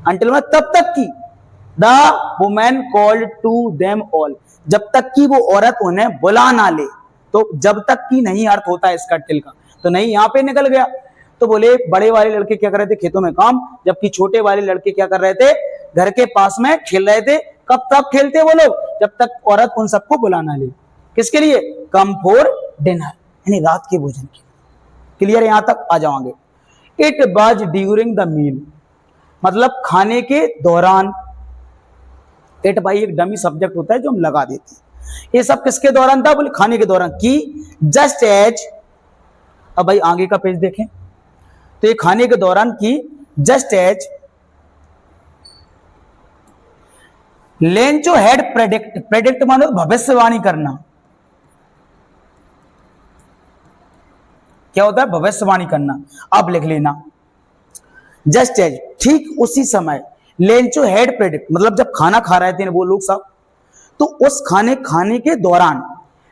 अंटिल माने तब तक की, the woman called to them all, जब तक कि वो औरत उन्हें बुला ना ले। तो जब तक की नहीं अर्थ होता है इसका टिल का, तो नहीं यहाँ पे निकल गया। तो बोले बड़े वाले लड़के क्या कर रहे थे, खेतों में काम, जबकि छोटे वाले लड़के क्या कर रहे थे, घर के पास में खेल रहे थे। कब तक खेलते वो लोग, जब तक औरत उन सबको बुला ना ले, किसके लिए, कम फॉर डिनर यानी रात के भोजन के। क्लियर, यहां तक आ जाओगे। It was during the meal मतलब खाने के दौरान, इट भाई एक डमी सब्जेक्ट होता है जो हम लगा देते हैं। ये सब किसके दौरान था, बोले खाने के दौरान, की जस्ट एज, अब भाई आगे का पेज देखें तो ये खाने के दौरान की just as Lencho had predict, predict मानो भविष्यवाणी करना, क्या होता है, भविष्यवाणी करना। आप लिख लेना जस्ट एज, ठीक उसी समय, लेंचो हेड प्रेडिक्ट मतलब जब खाना खा रहे थे वो लोग सब, तो उस खाने के दौरान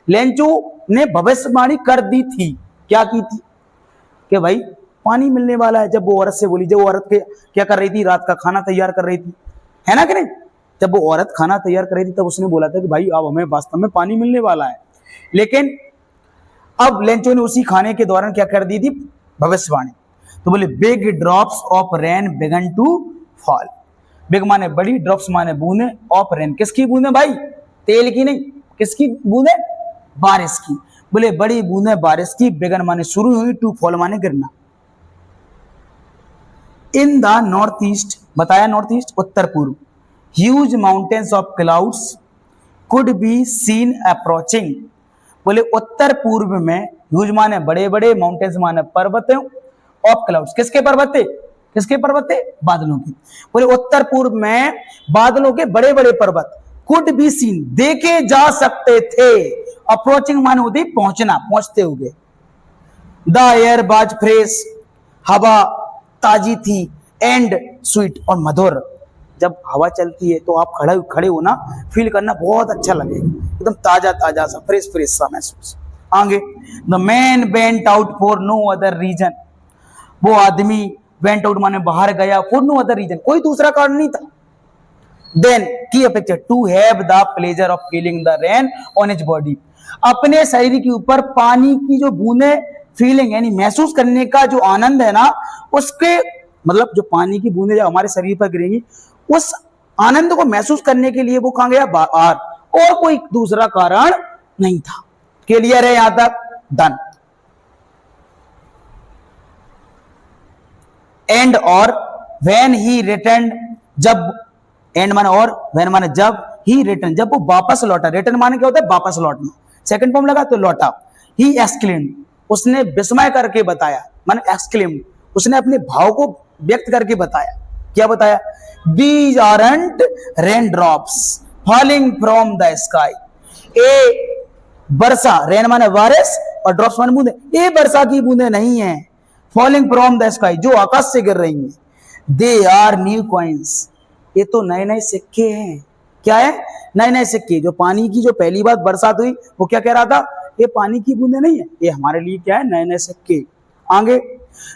लेंचो ने भविष्यवाणी कर दी थी। क्या की थी, कि भाई पानी मिलने वाला है। जब वो औरत से बोली, जब वो औरत के क्या कर रही थी, रात का खाना तैयार कर रही थी, है ना कि नहीं। जब वो औरत खाना तैयार कर रही थी तब उसने बोला था कि भाई अब हमें वास्तव में पानी मिलने वाला है। लेकिन अब लेंचो ने उसी खाने के दौरान क्या कर दी थी, भविष्यवाणी। तो बोले big drops of rain began to fall, big माने बड़ी, ड्रॉप्स माने बूंदे, ऑफ रेन किसकी बूंदे भाई, तेल की नहीं, किसकी बूंदे, बारिश की। बोले बड़ी बूंदे बारिश की, बिगन माने शुरू हुई, टू फॉल माने गिरना। इन द नॉर्थ ईस्ट, बताया नॉर्थ ईस्ट उत्तर पूर्व, huge mountains of clouds could be seen approaching. बोले उत्तर पूर्व में, ह्यूज माने बड़े बड़े, माउंटेन्स माने पर्वत, ऑफ क्लाउड्स किसके पर्वत थे, किसके पर्वत थे, बादलों के। बोले उत्तर पूर्व में बादलों के बड़े बड़े पर्वत, कुड बी सीन देखे जा सकते थे, अप्रोचिंग माने होती पहुंचना, पहुंचते हुए। द एयर वाज फ्रेश, हवा ताजी थी, एंड स्वीट और मधुर। जब हवा चलती है तो आप खड़े हो ना, फील करना बहुत अच्छा लगेगा, एकदम ताजा ताजा सा, फ्रेश फ्रेश सा महसूस। आगे the man went out for no other reason, वो आदमी वेंट आउट माने बाहर गया, फॉर नो अदर रीजन, कोई दूसरा कारण नहीं था। देन की अपेक्षा to have the pleasure of feeling the rain on his body, अपने शरीर के ऊपर पानी की जो बूंदे फीलिंग यानी महसूस करने का जो आनंद है ना, उसके मतलब जो पानी की बूंदे जब हमारे शरीर पर गिरेंगी उस आनंद को महसूस करने के लिए वो कहां गया, बाहर, और कोई दूसरा कारण नहीं था। क्लियर है यहां तक? डन। एंड और व्हेन ही रिटर्न, जब, एंड माने और, व्हेन माने जब, ही रिटर्न जब वो वापस लौटा, रिटर्न माने क्या होता है, वापस लौटना, सेकंड फॉर्म लगा तो लौटा। ही एक्सक्लेम्ड, उसने विस्मय करके बताया, माने एक्सक्लेम्ड, उसने अपने भाव को व्यक्त करके बताया। क्या बताया? These aren't raindrops falling from the sky, A Varsha, rain माने बारिश और ड्रॉप्स माने बूंदे, ये वर्षा की बूंदे नहीं है, फॉलिंग फ्रॉम द स्काई, जो आकाश से गिर रही हैं। दे आर न्यू कॉइन्स, ये तो नए नए सिक्के हैं। क्या है? नए नए सिक्के। जो पानी की जो पहली बार बरसात हुई वो क्या कह रहा था, ये पानी की बूंदे नहीं है, ये हमारे लिए क्या है, नए नए सिक्के। आगे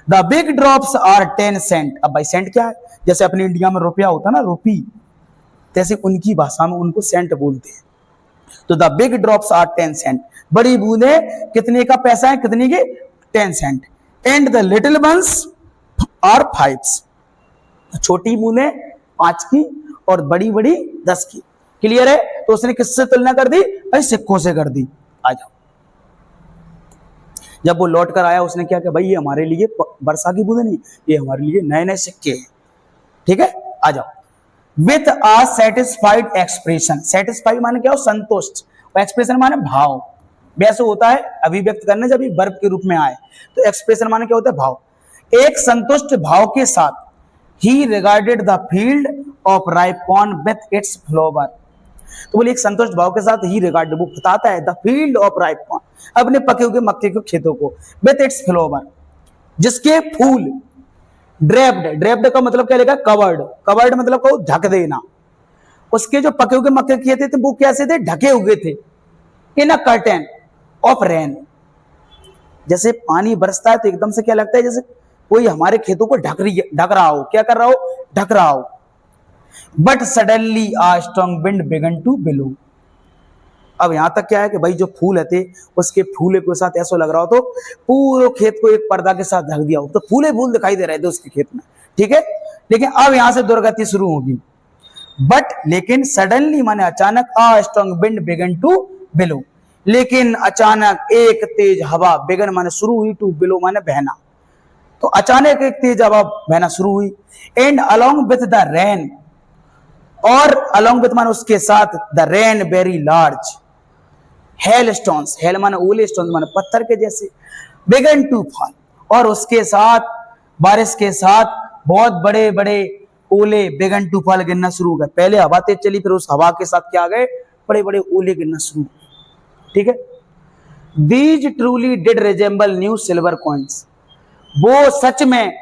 the big drops are 10 cent. अब भाई सेंट क्या है? जैसे अपने इंडिया में रुपया होता है ना, रुपी, जैसे उनकी भाषा में उनको सेंट बोलते हैं। तो the big drops are 10 cent, बड़ी बूंदे कितने का पैसा है, कितने के, 10 cent. And the little ones are 5, छोटी बूंदे 5 की और बड़ी बड़ी 10 की। क्लियर है? तो उसने किससे तुलना कर दी? भाई सिक्कों से कर दी। आ जाओ। जब वो लौट कर आया उसने क्या किया, भाई ये हमारे लिए वर्षा की बूंदे नहीं, ये हमारे लिए नए नए सिक्के हैं। ठीक है, आ जाओ। With a satisfied expression, satisfied माने क्या हो, संतुष्ट, और एक्सप्रेशन माने भाव। वैसे होता है अभिव्यक्त करने, जब ये वर्ब के रूप में आए तो एक्सप्रेशन माने क्या होता है, भाव। एक संतुष्ट भाव के साथ ही regarded the field of ripe corn with its flower, तो बोले एक संतुष्ट भाव के साथ ही रिगार्ड, वो बताता है the field of ripe corn, अपने पके हुए मक्के के खेतों को, विथ इट्स फ्लावर, जिसके फूल, ड्रेप्ड, ड्रेप्ड का मतलब क्या लेगा, कवर्ड, कवर्ड मतलब को ढक देना, उसके जो पके हुए मक्के के खेत थे वो कैसे थे, ढके हुए थे, इन अ कर्टेन ऑफ रेन, जैसे पानी बरसता है तो एकदम से क्या लगता है, जैसे कोई हमारे खेतों को ढक रहा हो, क्या कर रहा हो, ढक रहा हो। But suddenly a strong wind began to blow, अब यहां तक क्या है कि भाई जो फूल थे उसके फूले के साथ ऐसा लग रहा हो तो पूरे खेत को एक पर्दा के साथ ढक दिया हो, तो फूले फूल दिखाई दे रहे थे उसके खेत में। ठीक है, लेकिन अब यहां से दुर्गति शुरू होगी। बट लेकिन सडनली माने अचानक, a strong wind began to blow, लेकिन अचानक एक तेज हवा, बिगन माने शुरू हुई, टू ब्लो माने बहना, तो अचानक एक तेज हवा बहना शुरू हुई। And along with the rain, और अलोंग विथ माने उसके साथ, the rain very large, hail stones, hello माने ओले, स्टोन्स माने पत्थर के जैसे, बिगन टू फॉल, और उसके साथ बारिश के साथ बहुत बड़े बड़े ओले, बिगन टू फॉल गिरना शुरू हो गए। पहले हवा तेज चली, फिर उस हवा के साथ क्या आ गए, बड़े बड़े ओले गिरना शुरू हो गए। ठीक है, these truly did resemble new silver coins, वो सच में,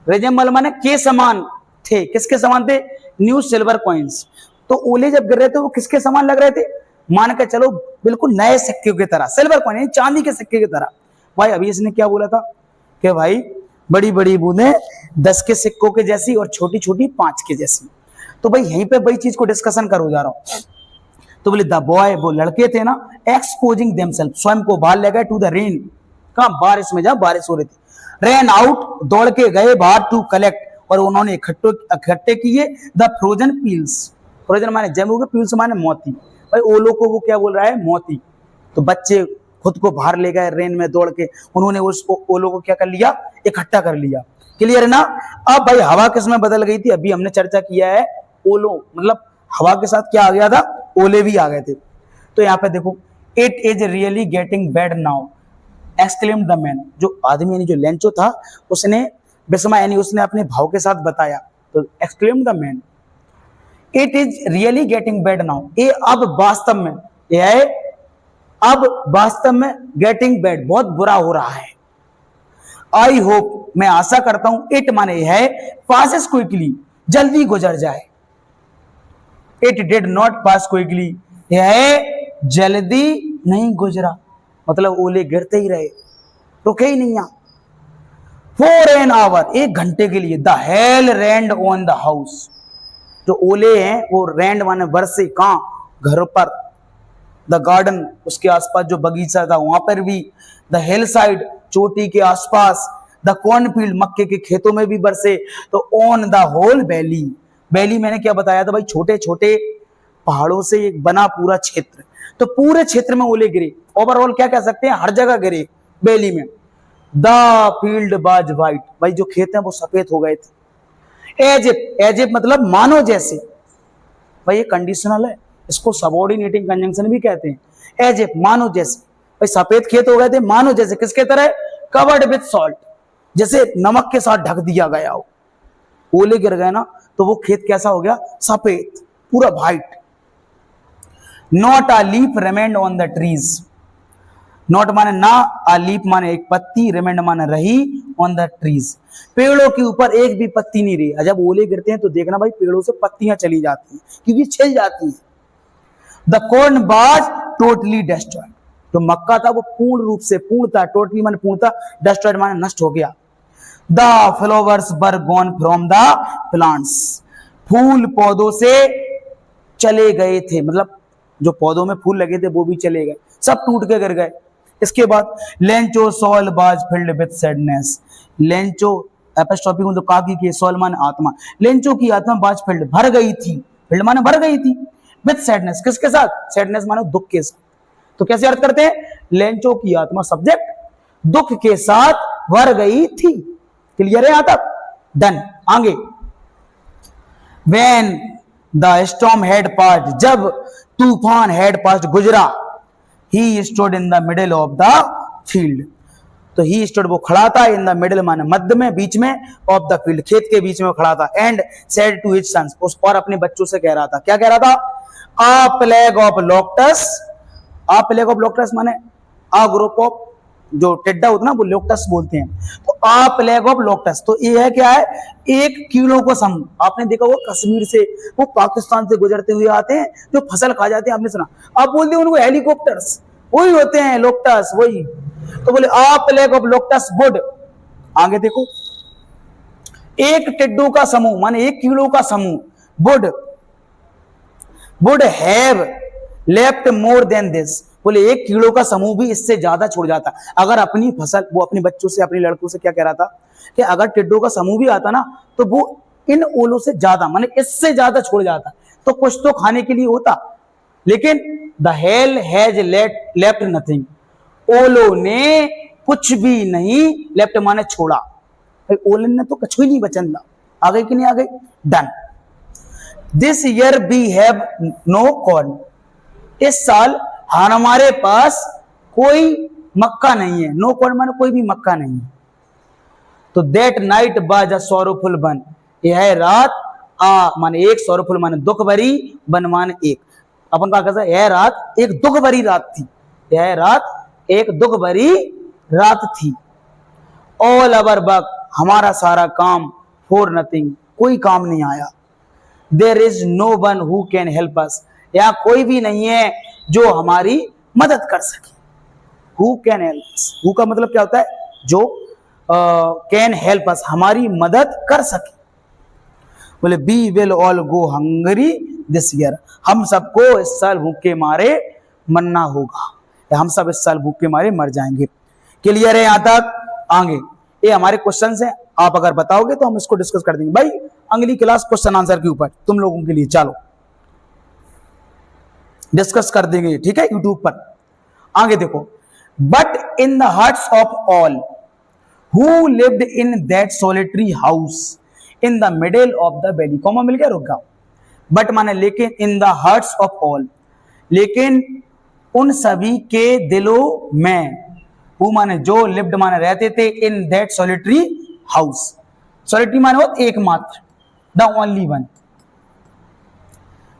रिजेंबल माने के समान थे, किसके समान थे, न्यू सिल्वर कॉइन्स। तो ओले जब गिर रहे थे वो किसके समान लग रहे थे, मान के चलो बिल्कुल नए सिक्के की तरह, सिल्वर कॉइन चांदी के सिक्के की तरह। भाई अभी इसने क्या बोला था कि भाई बड़ी बड़ी बूंदें 10 के सिक्कों के जैसी और छोटी छोटी 5 के जैसी। तो भाई यहीं पे वही चीज को डिस्कशन करो जा रहा हूं। तो बोले द बॉय, वो लड़के थे ना, एक्सपोजिंग देमसेल्फ, स्वयं को बाहर ले गए, टू द रेन, कहां, बारिश में, जहां बारिश हो रही थी। रेन आउट, दौड़ के गए बाहर, टू कलेक्ट, और उन्होंने इकट्ठे किए द फ्रोजन पील्स, फ्रोजन माने जमे हुए, पील्स माने मोती। भाई ओलो को वो क्या बोल रहा है, मोती। तो बच्चे खुद को बाहर ले गए रेन में दौड़ के, उन्होंने उस ओलो को क्या कर लिया, इकट्ठा कर लिया। क्लियर है ना? अब भाई हवा किसमें बदल गई थी, अभी हमने चर्चा किया है, ओलो मतलब हवा के साथ क्या आ गया था, ओले भी आ गए थे। तो यहाँ पे देखो, it is really getting bad now, exclaimed the man, जो आदमी यानी जो लेंचो था उसने विस्मय यानी उसने अपने भाव के साथ बताया, तो exclaimed the man, it is really getting bad now, ये अब वास्तव में, ये है अब वास्तव में गेटिंग बैड, बहुत बुरा हो रहा है। आई होप, मैं आशा करता हूं, इट माने है पासेस क्विकली, जल्दी गुजर जाए। It did not pass quickly, यह जल्दी नहीं गुजरा। मतलब ओले गिरते ही रहे, रुके ही नहीं यहाँ। फॉर एन आवर, 1 घंटे के लिए। The hail rained on the house, जो ओले हैं वो रेंड माने बरसे, कहां, घर पर। द गार्डन, उसके आसपास जो बगीचा था वहां पर भी। द हिल साइड, चोटी के आसपास। द कॉर्नफील्ड, मक्के के खेतों में भी बरसे। तो on the whole valley, valley मैंने क्या बताया था भाई, छोटे छोटे पहाड़ों से एक बना पूरा क्षेत्र, तो पूरे क्षेत्र में ओले गिरे। ओवरऑल क्या कह सकते हैं, हर जगह गिरे वैली में। द फील्ड वाज वाइट, भाई जो खेत हैं वो सफेद हो गए थे। एज इफ, एज इफ मतलब मानो जैसे, भाई ये कंडीशनल है, इसको सबऑर्डिनेटिंग कंजंक्शन भी कहते हैं। एज इफ मानो जैसे, भाई सफेद खेत हो गए थे मानो जैसे, किसके तरह, कवर्ड विथ सॉल्ट, जैसे नमक के साथ ढक दिया गया हो। ओले गिर गए ना तो वो खेत कैसा हो गया, सफेद, पूरा white. Not a leaf remained on the trees, not माने ना, अ लीफ माने एक पत्ती, रिमेन्ड माने रही, ऑन द ट्रीज, पेड़ों के ऊपर एक भी पत्ती नहीं रही। जब ओले गिरते हैं तो देखना भाई पेड़ों से पत्तियां चली जाती हैं क्योंकि छिल जाती हैं। The corn was totally destroyed, जो मक्का था वो पूर्ण रूप से, पूर्णता, टोटली माने पूर्णता, डिस्ट्रॉयड माने नष्ट हो गया। The flowers were gone from the plants, फूल पौधों से चले गए थे, मतलब जो पौधों में फूल लगे थे वो भी चले गए, सब टूट के गिर गए। इसके बाद Lencho soul was filled with sadness, Lencho apostrophe को तो काकी के, सॉल माने आत्मा, लेंचो की आत्मा बाज फिल्ड भर गई थी, फिल्ड माने भर गई थी, विथ सैडनेस, किसके साथ, सैडनेस माने दुख के साथ। तो कैसे अर्थ करते हैं, लेंचो की आत्मा सब्जेक्ट, दुख के साथ भर गई थी। क्लियर है यहां तक, डन। आगे, when the storm had passed, जब तूफान हैड पास्ड गुजरा, he stood in the middle of the field, तो ही स्टूड वो खड़ा था, इन द मिडिल माने मध्य में, बीच में, ऑफ द फील्ड खेत के बीच में वो खड़ा था। And said to his sons, उस और अपने बच्चों से कह रहा था, क्या कह रहा था, a plague of locusts, a plague of locusts माने आ ग्रुप ऑफ, जो टिड्डा होता है ना वो लोक्टस बोलते हैं, तो आ प्लेग ऑफ लोक्टस, तो ये है क्या है, एक कीड़ों को समूह। आपने देखा वो कश्मीर से, वो पाकिस्तान से गुजरते हुए आते हैं जो फसल खा जाते हैं, आपने सुना, आप बोलते हैं उनको हेलीकॉप्टर्स, वही होते हैं लोक्टस, वही। तो बोले आ प्लेग ऑफ लोक्टस वुड, आगे देखो, एक टिड्डों का समूह माने एक कीड़ों का समूह, would have left more than this, बोले एक कीड़ों का समूह भी इससे ज्यादा छोड़ जाता। अगर अपनी फसल, वो अपने बच्चों से, अपने लड़कों से क्या कह रहा था कि अगर टिड्डों का समूह भी आता ना तो वो इन ओलों से ज्यादा माने इससे ज्यादा छोड़ जाता, तो कुछ तो खाने के लिए होता, लेकिन the hell has left nothing, ओलों ने कुछ भी नहीं, लेफ्ट माने छोड़ा, ओलन ने तो कुछ भी नहीं बचन दा। आ गई कि नहीं आ गई, done. This year we have no corn, इस साल हमारे पास कोई मक्का नहीं है, नो कॉर्न माने कोई भी मक्का नहीं है। तो that night was a sorrowful one, यह रात माने एक, सॉरोफुल माने दुख भरी, वन माने एक, अपन का कहता है यह रात एक दुख भरी रात थी, यह रात एक दुख भरी रात थी। ऑल अवर वर्क, हमारा सारा काम, फॉर नथिंग, कोई काम नहीं आया। There is no one who can help us, यहाँ कोई भी नहीं है जो हमारी मदद कर सके। Who can help us, who का मतलब क्या होता है, जो कैन हेल्प अस, हमारी मदद कर सके। बोले we will all go hungry this year, हम सबको इस साल भूखे मारे मरना होगा, हम सब इस साल भूखे मारे मर जाएंगे। क्लियर है यहां तक, आगे ये हमारे क्वेश्चन हैं, आप अगर बताओगे तो हम इसको डिस्कस कर देंगे भाई अगली क्लास क्वेश्चन आंसर के ऊपर तुम लोगों के लिए, चलो डिस्कस कर देंगे, ठीक है, यूट्यूब पर। आगे देखो, but in the hearts of all who lived in that solitary house in the middle of the valley, comma मिल गया, रुक जाओ, बट माने लेकिन, in the hearts of all, लेकिन उन सभी के दिलों में, हु माने जो, लिव्ड माने रहते थे, इन दैट सोलिटरी हाउस, सोलिटरी माने हो एकमात्र, द ओनली वन,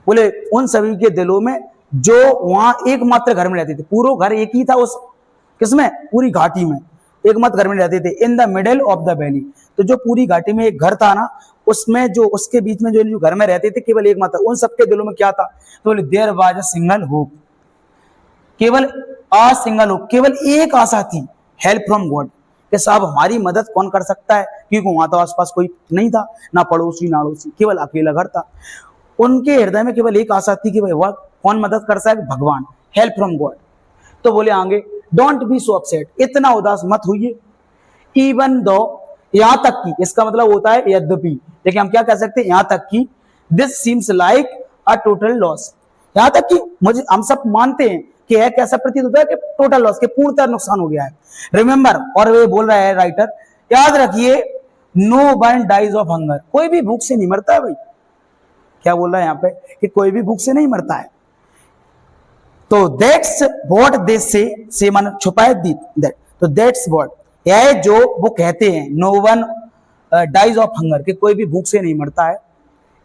बोले उन सभी के दिलों में जो वहां एकमात्र घर में रहते थे, पूरा घर एक ही था उस, किसमें, पूरी घाटी में एकमात्र घर में रहते थे, in the middle of the valley, तो जो पूरी घाटी में एक घर था ना, उसमें जो उसके बीच में जो घर में रहते थे केवल एकमात्र, उन सबके दिलों में क्या था, तो बोले there was a single hope, केवल आ सिंगल होप, केवल एक आशा थी, हेल्प फ्रॉम गॉड, कि साहब हमारी मदद कौन कर सकता है, क्योंकि वहां तो आसपास कोई नहीं था, ना पड़ोसी ना अड़ोसी, केवल अकेला घर था। उनके हृदय में केवल एक आशा थी कि भाई वह कौन मदद कर सकता है, भगवान, हेल्प फ्रॉम गॉड। तो बोले आगे, डोंट बी सो अपसेट, इतना उदास मत होइए, इवन दो, यहां तक की, इसका मतलब होता है यद्यपि, लेकिन हम क्या कह सकते हैं, यहां तक की, this seems like a total loss, यहां तक कि मुझे, हम सब मानते हैं कि यह कैसा प्रतीत होता है कि टोटल लॉस, के पूर्णतः नुकसान हो गया है। रिमेंबर, और वे बोल रहा है राइटर, याद रखिए, no one dies of hunger, कोई भी भूख से नहीं मरता है भाई, क्या बोल रहा है यहां पे कि कोई भी भूख से नहीं मरता है। तो दैट्स व्हाट दे से मन छुपाए दैट, तो दैट्स व्हाट, यह जो वो कहते हैं, no one dies of hunger, कि कोई भी भूख से नहीं मरता है।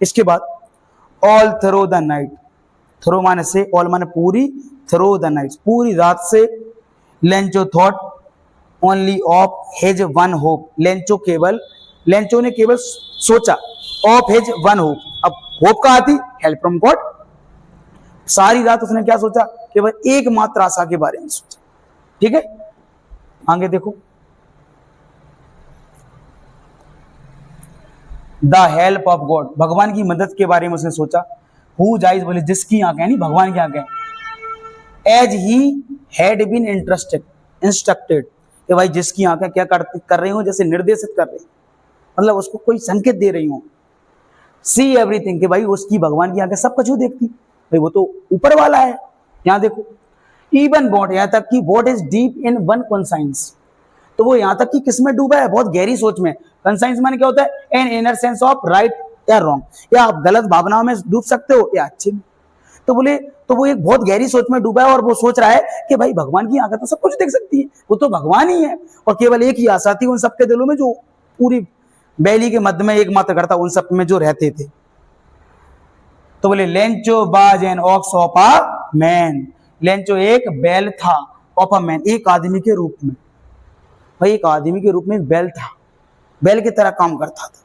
इसके बाद all through the night, through माने से, ऑल माने पूरी, थ्रू द नाइट पूरी रात से, Lencho thought only of his one hope, Lencho ने केवल सोचा, ऑफ हिज वन होप, अब होप कहां थी, हेल्प फ्रॉम गॉड। सारी रात उसने क्या सोचा, केवल एकमात्र आशा के बारे में सोचा। ठीक है, आगे देखो, द हेल्प ऑफ गॉड, भगवान की मदद के बारे में उसने सोचा। हुज आइज, बोले जिसकी आंखें, नहीं भगवान की आंखें, as he had been instructed, कि भाई जिसकी आंखें क्या कर रही हो, जैसे निर्देशित कर रही, मतलब उसको कोई संकेत दे रही हो। सी एवरीथिंग, कि भाई उसकी भगवान की आंखें सब कुछ देखती, भाई वो तो ऊपर वाला है। यहां देखो, इवन वॉट, यहां तक कि what is deep in one conscience, तो वो यहां तक कि किस में डूबा है, बहुत गहरी सोच में। कंसाइंस माने क्या होता है, an inner sense of right या रॉन्ग, या आप गलत भावनाओं में डूब सकते हो या अच्छे में। तो बोले, तो वो एक बहुत गहरी सोच में डूबा है, और वो सोच रहा है कि भाई भगवान की आंखें तो सब कुछ देख सकती है, वो तो भगवान ही है, और केवल एक ही आशा थी उन सबके दिलों में, जो पूरी वैली के मध्य में एकमात्र घर था, उन सब में जो रहते थे। तो बोले, लेंचो बाज an ox of a man, Lencho एक बैल था, ऑफ अ मैन, एक आदमी के रूप में, भाई एक आदमी के रूप में एक बैल था, बैल की तरह काम करता था।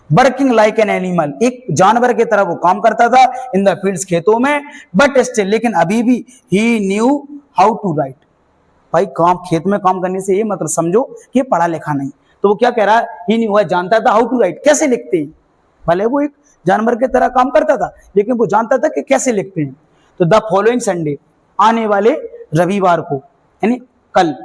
वर्किंग लाइक एन एनिमल, एक जानवर की तरह वो काम करता था, इन द फील्ड्स, खेतों में, बट स्टिल, लेकिन अभी भी, ही न्यू हाउ टू राइट, भाई काम, खेत में काम करने से ये मतलब समझो कि पढ़ा लिखा नहीं। तो वो क्या कह रहा है, ही न्यू, जानता था, हाउ टू राइट, कैसे लिखते हैं, भले वो एक जानवर की तरह काम करता था, लेकिन वो जानता था कि कैसे लिखते हैं। तो द फॉलोइंग संडे, आने वाले रविवार को, यानी कल,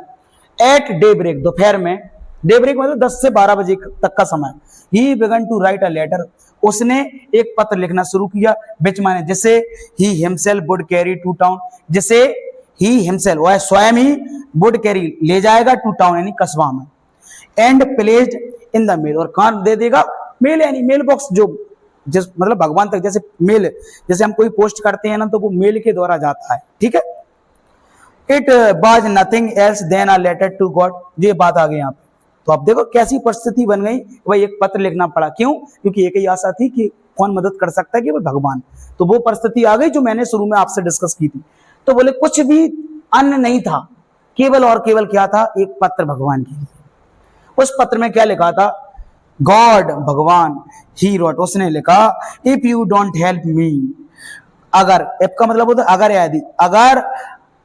एट डे ब्रेक, दोपहर में, डे ब्रेक मतलब 10 से 12 बजे तक का समय, he began to write a letter, उसने एक पत्र लिखना शुरू किया, विच माने जिसे, he himself would carry to town, जिसे ही हिमसेल्फ, वह स्वयं ही, वुड कैरी, ले जाएगा, टू टाउन यानी कस्बा में, and placed in the mail, और कहां दे देगा, मेल यानी मेल बॉक्स, जो जिस मतलब भगवान तक, जैसे मेल, जैसे हम कोई पोस्ट करते हैं ना, तो वो मेल के द्वारा जाता है। ठीक है, it was nothing else than a letter to God, ये बात आ गई यहाँ पे। तो अब देखो कैसी परिस्थिति बन गई, भाई एक पत्र लिखना पड़ा, क्यों, क्योंकि एक ही आशा थी कि कौन मदद कर सकता है, कि भाई भगवान। तो वो परिस्थिति आ गई जो मैंने शुरू में आपसे डिस्कस की थी। तो बोले कुछ भी अन्य नहीं था, केवल और केवल क्या था, एक पत्र भगवान के लिए। उस पत्र में क्या लिखा था, गॉड, भगवान, ही रोट, उसने लिखा, if you don't help me, अगर, इफ का मतलब होता है अगर, यदि, अगर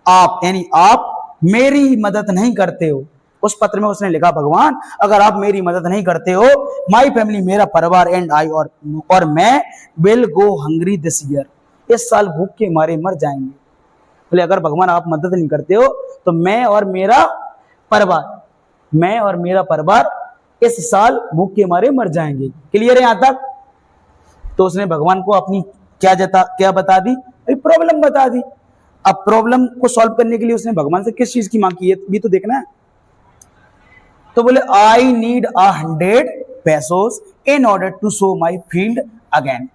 आप, यानी आप मेरी मदद नहीं करते हो। उस पत्र में उसने लिखा, भगवान अगर आप मेरी मदद नहीं करते हो, माई फैमिली, मेरा परिवार, एंड आई, और मैं, will go hungry this year, इस साल भूख के मारे मर जाएंगे। बोले अगर भगवान आप मदद नहीं करते हो, तो मैं और मेरा परिवार इस साल भूख के मारे मर जाएंगे। क्लियर है यहां तक? तो उसने भगवान को अपनी क्या बता दी, प्रॉब्लम बता दी। अब प्रॉब्लम को सॉल्व करने के लिए उसने भगवान से किस चीज की मांग की है, ये तो देखना है। तो बोले, I need 100 pesos in order to sow my field again.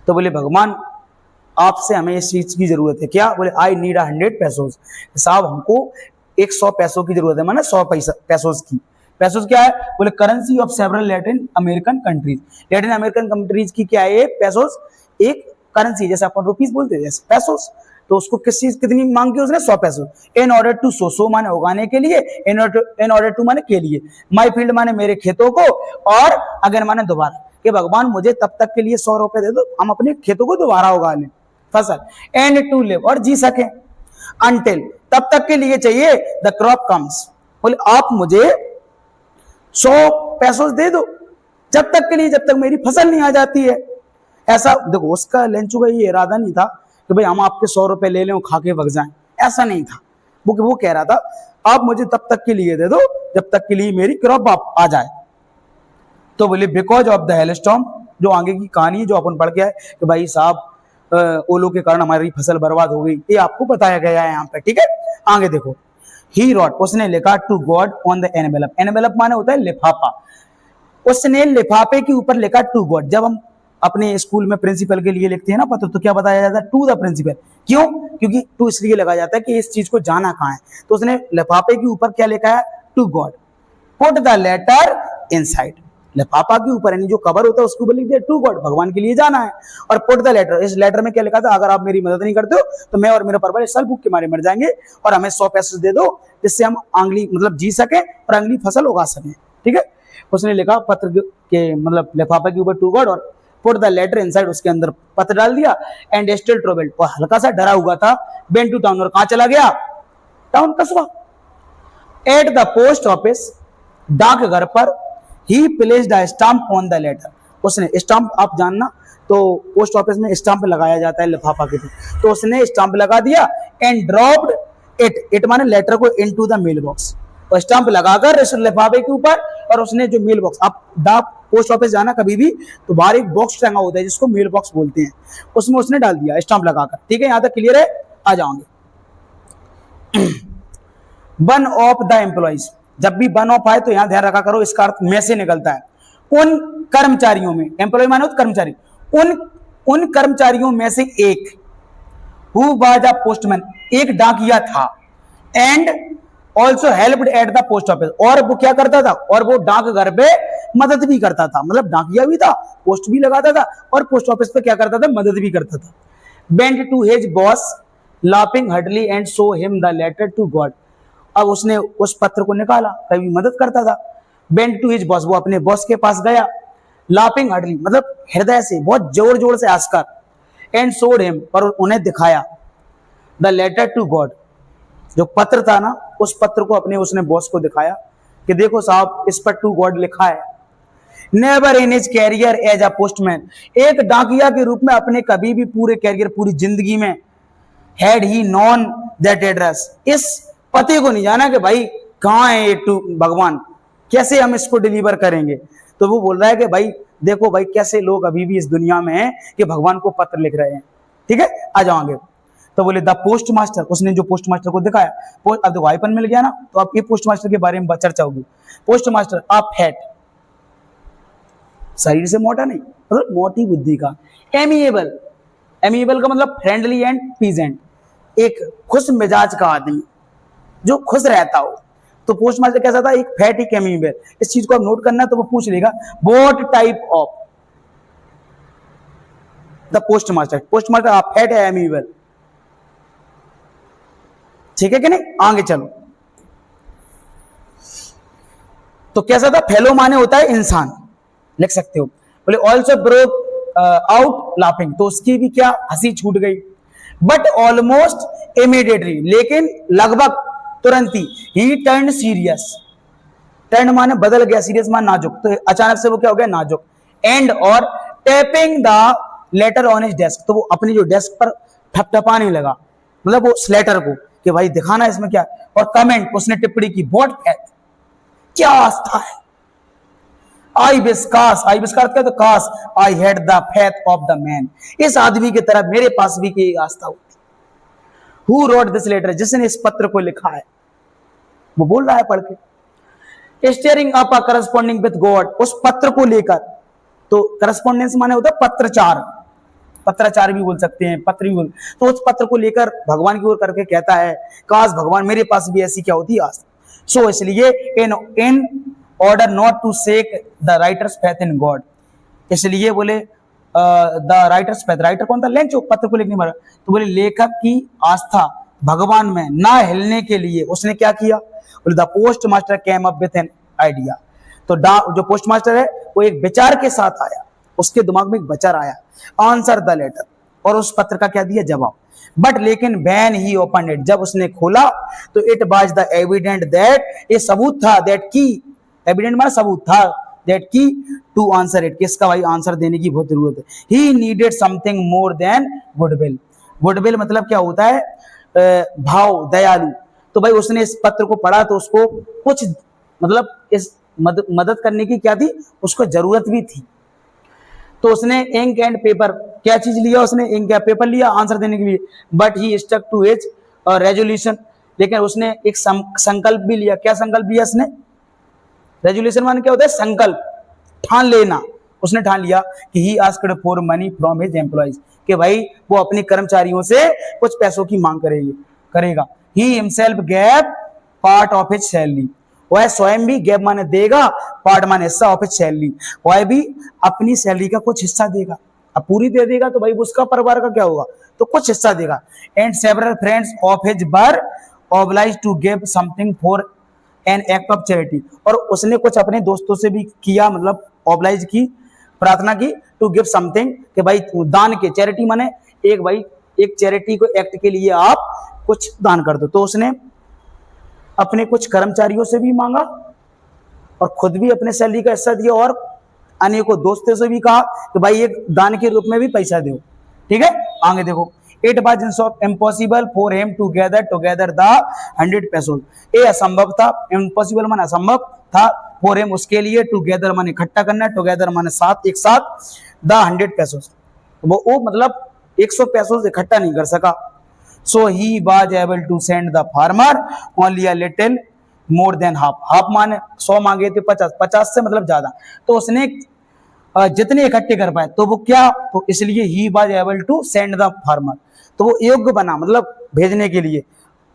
तो बोले भगवान आपसे हमें इस चीज की जरूरत है, क्या? बोले आई नीड 100 pesos, साहब हमको 100 पैसों की जरूरत है, माना 100 पैसों की। पैसोस क्या है? बोले currency of several Latin American countries. Latin American countries की क्या है? पैसोस एक करेंसी, जैसे अपन रुपीस बोलते हैं जैसे पैसोस। तो उसको किस चीज कितनी मांग की उसने? 100 पैसों। इन ऑर्डर टू सो माने उगाने के लिए, इन ऑर्डर टू माने के लिए, माई फील्ड माने मेरे खेतों को, और अगेन माने दोबारा, कि भगवान मुझे तब तक के लिए 100 रुपए दे दो, हम अपने खेतों को दोबारा उगा लें फसल, एंड टू लिव, और जी सके। अनटिल, तब तक के लिए चाहिए द क्रॉप कम्स, बोले आप मुझे 100 पैसों दे दो, जब तक के लिए, जब तक मेरी फसल नहीं आ जाती है। ऐसा देखो, उसका लेंचू का ये इरादा नहीं था कि भाई हम आपके 100 रुपए ले लें और खा के भग जाएं, ऐसा नहीं था। वो कह रहा था आप मुझे तब तक के लिए दे दो जब तक के लिए मेरी क्रॉप आ जाए। तो बोले बिकॉज ऑफ द हेलस्टॉर्म, जो आगे की कहानी है जो अपन पढ़ के आए कि भाई साहब ओलो के कारण हमारी फसल बर्बाद हो गई, ये आपको बताया गया है यहाँ पे, ठीक है। आगे देखो, ही रॉट, उसने लिखा to God on the envelope, envelope माने होता है लिफाफा, उसने लिफाफे के ऊपर लिखा टू गॉड। जब हम अपने स्कूल में प्रिंसिपल के लिए लिखते हैं ना पत्र, तो क्या बताया जाता है, टू द प्रिंसिपल। क्यों? क्योंकि टू इसलिए लगा जाता है कि इस चीज को जाना कहाँ है। तो उसने लिफाफे के ऊपर क्या लिखा है, to God, put the letter inside, लिफाफा के ऊपर यानी जो कवर होता है उसके ऊपर लिख दिया टू गॉड, भगवान के लिए जाना है। और पुट द लेटर, इस लेटर में क्या लिखा था, अगर आप मेरी मदद नहीं करते हो तो मैं और मेरा परिवार इस साल भूख के मारे मर जाएंगे, और हमें 100 पैसे दे दो जिससे हम अगली मतलब जी सके और अगली फसल उगा सकें, ठीक है। उसने लिखा पत्र के मतलब लिफाफे के ऊपर टू गॉड और पुट द लेटर इनसाइड, उसके अंदर पत्र डाल दिया। एंड स्टिल ट्रबल्ड, और हल्का सा डरा हुआ था, वेंट टू टाउन, और कहां चला गया, टाउन, कस्बा। एट द पोस्ट ऑफिस, डाक घर पर, he placed a stamp on the letter, उसने स्टाम्प, आप जानना तो पोस्ट ऑफिस में स्टाम्प लगाया जाता है लिफाफा के, तो उसने स्टाम्प लगा दिया। एंड ड्रॉप्ड इट माने लेटर को इनटू द मेल बॉक्स, और स्टाम्प लगाकर इस लिफाफे के ऊपर, और उसने जो मेल बॉक्स, आप डाक पोस्ट ऑफिस जाना कभी भी तो बाहर एक बॉक्स टंगा होता है जिसको मेल बॉक्स बोलते हैं, उसमें उसने डाल दिया स्टाम्प लगाकर, ठीक है। यहां तक क्लियर है, आ जाओगे। वन ऑफ द एम्प्लॉइज, जब भी वन ऑफ आए तो यहां ध्यान रखा करो, इसका अर्थ में से निकलता है। उन कर्मचारियों में, एम्प्लॉय माने कर्मचारी, उन कर्मचारियों में से एक, हु वाज अ पोस्टमैन, एक डाकिया था, and also helped at the post office, और वो क्या करता था, और वो डाक घर पे मदद भी करता था, मतलब डाकिया भी था, पोस्ट भी लगाता था, और पोस्ट ऑफिस पे क्या करता था, मदद भी करता था। Went to his boss laughing heartily and show him the letter to God, अब उसने उस पत्र को निकाला, कभी मदद करता था। बेंट टू हिज बॉस, वो अपने बॉस के पास गया, लाफिंग हार्टली मतलब हृदय से, बहुत जोर जोर से हंसकर, एंड शोड हिम, और उन्हें दिखाया, द लेटर टू गॉड, जो पत्र था ना, उस पत्र को अपने उसने बॉस को दिखाया कि देखो साहब इस पर टू गॉड लिखा है। Never in his career as a postman, एक डाकिया के रूप में अपने कभी भी पूरे कैरियर, पूरी जिंदगी में, had he non that address, इस पते को नहीं जाना कि भाई कहां है ये टू भगवान, कैसे हम इसको डिलीवर करेंगे। तो वो बोल रहा है कि भाई देखो भाई कैसे लोग अभी भी इस दुनिया में हैं कि भगवान को पत्र लिख रहे हैं, ठीक है। आ जाओगे, तो बोले द पोस्ट मास्टर, उसने जो पोस्ट मास्टर को दिखाया, अब देखो आईपन मिल गया ना, तो अब ये पोस्ट मास्टर के बारे में चर्चा होगी। पोस्ट मास्टर आप फैट, शरीर से मोटा नहीं, मतलब मोटी बुद्धि का, एमिएबल, एमिएबल का मतलब फ्रेंडली एंड प्लीजेंट, एक खुश मिजाज का आदमी जो खुश रहता हो। तो पोस्ट मास्टर कैसा था, एक फैट, एक एमिएबल। इस चीज को आप नोट करना, तो वो पूछ लेगा what type of the post master, post master आप फैट है एमिएबल, ठीक है कि नहीं। आगे चलो, तो कैसा था, फेलो माने होता है इंसान, लिख सकते हो। बोले ऑल्सो ब्रोक आउट लाफिंग, तो उसकी भी क्या हंसी छूट गई। बट ऑलमोस्ट इमीडिएटली, लेकिन लगभग तुरंत ही टर्न सीरियस, टर्न माने बदल गया, सीरियस माने नाजुक, तो अचानक से वो क्या हो गया, नाजुक। एंड और tapping the later on his desk, तो वो अपनी जो डेस्क पर ठपठपाने लगा, मतलब वो उस लेटर को कि भाई दिखाना इसमें क्या। और कमेंट, उसने टिप्पणी की, व्हाट फैथ, क्या आस्था है। आई विस्कास, आई विस्कास क्या, तो काश I had the faith of the man, इस आदमी की तरह मेरे पास भी की आस्था होती। हु रोट दिस लेटर, जिसने इस पत्र को लिखा है, वो बोल रहा है पढ़ के, steering up a corresponding with God, उस पत्र को लेकर, तो करस्पॉन्डेंस माने होता है पत्रचार, पत्राचार भी बोल सकते हैं, पत्र भी बोल, तो उस पत्र को लेकर भगवान की ओर करके कहता है, काश भगवान मेरे पास भी ऐसी क्या होती आस्था। सो इसलिए in order not to shake the writer's faith in God, इसलिए बोले द राइटर्स फेथ, राइटर कौन था, लेंचो, पत्र को लिखने वाला, तो बोले लेखक की आस्था भगवान में ना हिलने के लिए उसने क्या किया, बोले the post master came up with an idea, तो जो पोस्ट मास्टर है वो एक विचार के साथ आया, उसके दिमाग में एक विचार आया, आंसर द लेटर, और उस पत्र का क्या दिया, जवाब। बट लेकिन व्हेन ही ओपन इट, जब उसने खोला तो it was the evident that, ये सबूत था, दैट की, एविडेंट माना सबूत था, दैट की टू आंसर इट, किसका भाई आंसर देने की बहुत जरूरत है। He needed something more than goodwill. Goodwill मतलब क्या होता है, भाव, दयालु। तो भाई उसने इस पत्र को पढ़ा तो उसको कुछ मतलब इस मदद करने की क्या थी, उसको जरूरत भी थी। तो उसने इंक एंड पेपर, क्या चीज लिया उसने, इंक या पेपर लिया आंसर देने के लिए। But he stuck to his resolution, लेकिन उसने एक संकल्प भी लिया। क्या संकल्प लिया उसने, रेजोल्यूशन माने क्या होता है, संकल्प, ठान लेना। उसने ठान लिया कि he asked for money from his employees, कि भाई वो अपने कर्मचारियों से कुछ पैसों की मांग करेगा। He himself gave part of his salary, वह स्वयं भी, गैव माने देगा, पार्ट माने हिस्सा, ऑफ हिज सैलरी, वह भी अपनी सैलरी का कुछ हिस्सा देगा। अब पूरी दे देगा तो भाई उसका परिवार का क्या होगा, तो कुछ हिस्सा देगा। And several friends of his were obliged to give something for an act of charity, और उसने कुछ अपने दोस्तों से भी किया, मतलब ऑब्लाइज की, प्रार्थना की, टू गिव समथिंग, कि भाई दान के, चैरिटी माने एक, भाई एक चैरिटी को एक्ट के लिए आप कुछ दान कर दो। तो उसने अपने कुछ कर्मचारियों से भी मांगा और खुद भी अपने सैलरी का हिस्सा दिया, और अनेकों दोस्तों से भी कहा कि भाई एक दान के रूप में भी पैसा दो। ठीक है, आगे देखो। It was impossible for him to gather together the 100 pesos, ये असंभव था, इम्पॉसिबल माने असंभव था, फॉर हिम उसके लिए, टुगेदर माने इकट्ठा करना, टुगेदर माने साथ, एक साथ, द 100 पेसोस, वो मतलब 100 पेसोस इकट्ठा नहीं कर सका। So he was able to send the farmer only a little more than half, half माने 100 मांगे थे, 50 से मतलब ज्यादा, तो उसने जितने इकट्ठे कर पाए, तो वो क्या, तो इसलिए he was able to send the farmer, तो वो योग्य बना मतलब भेजने के लिए,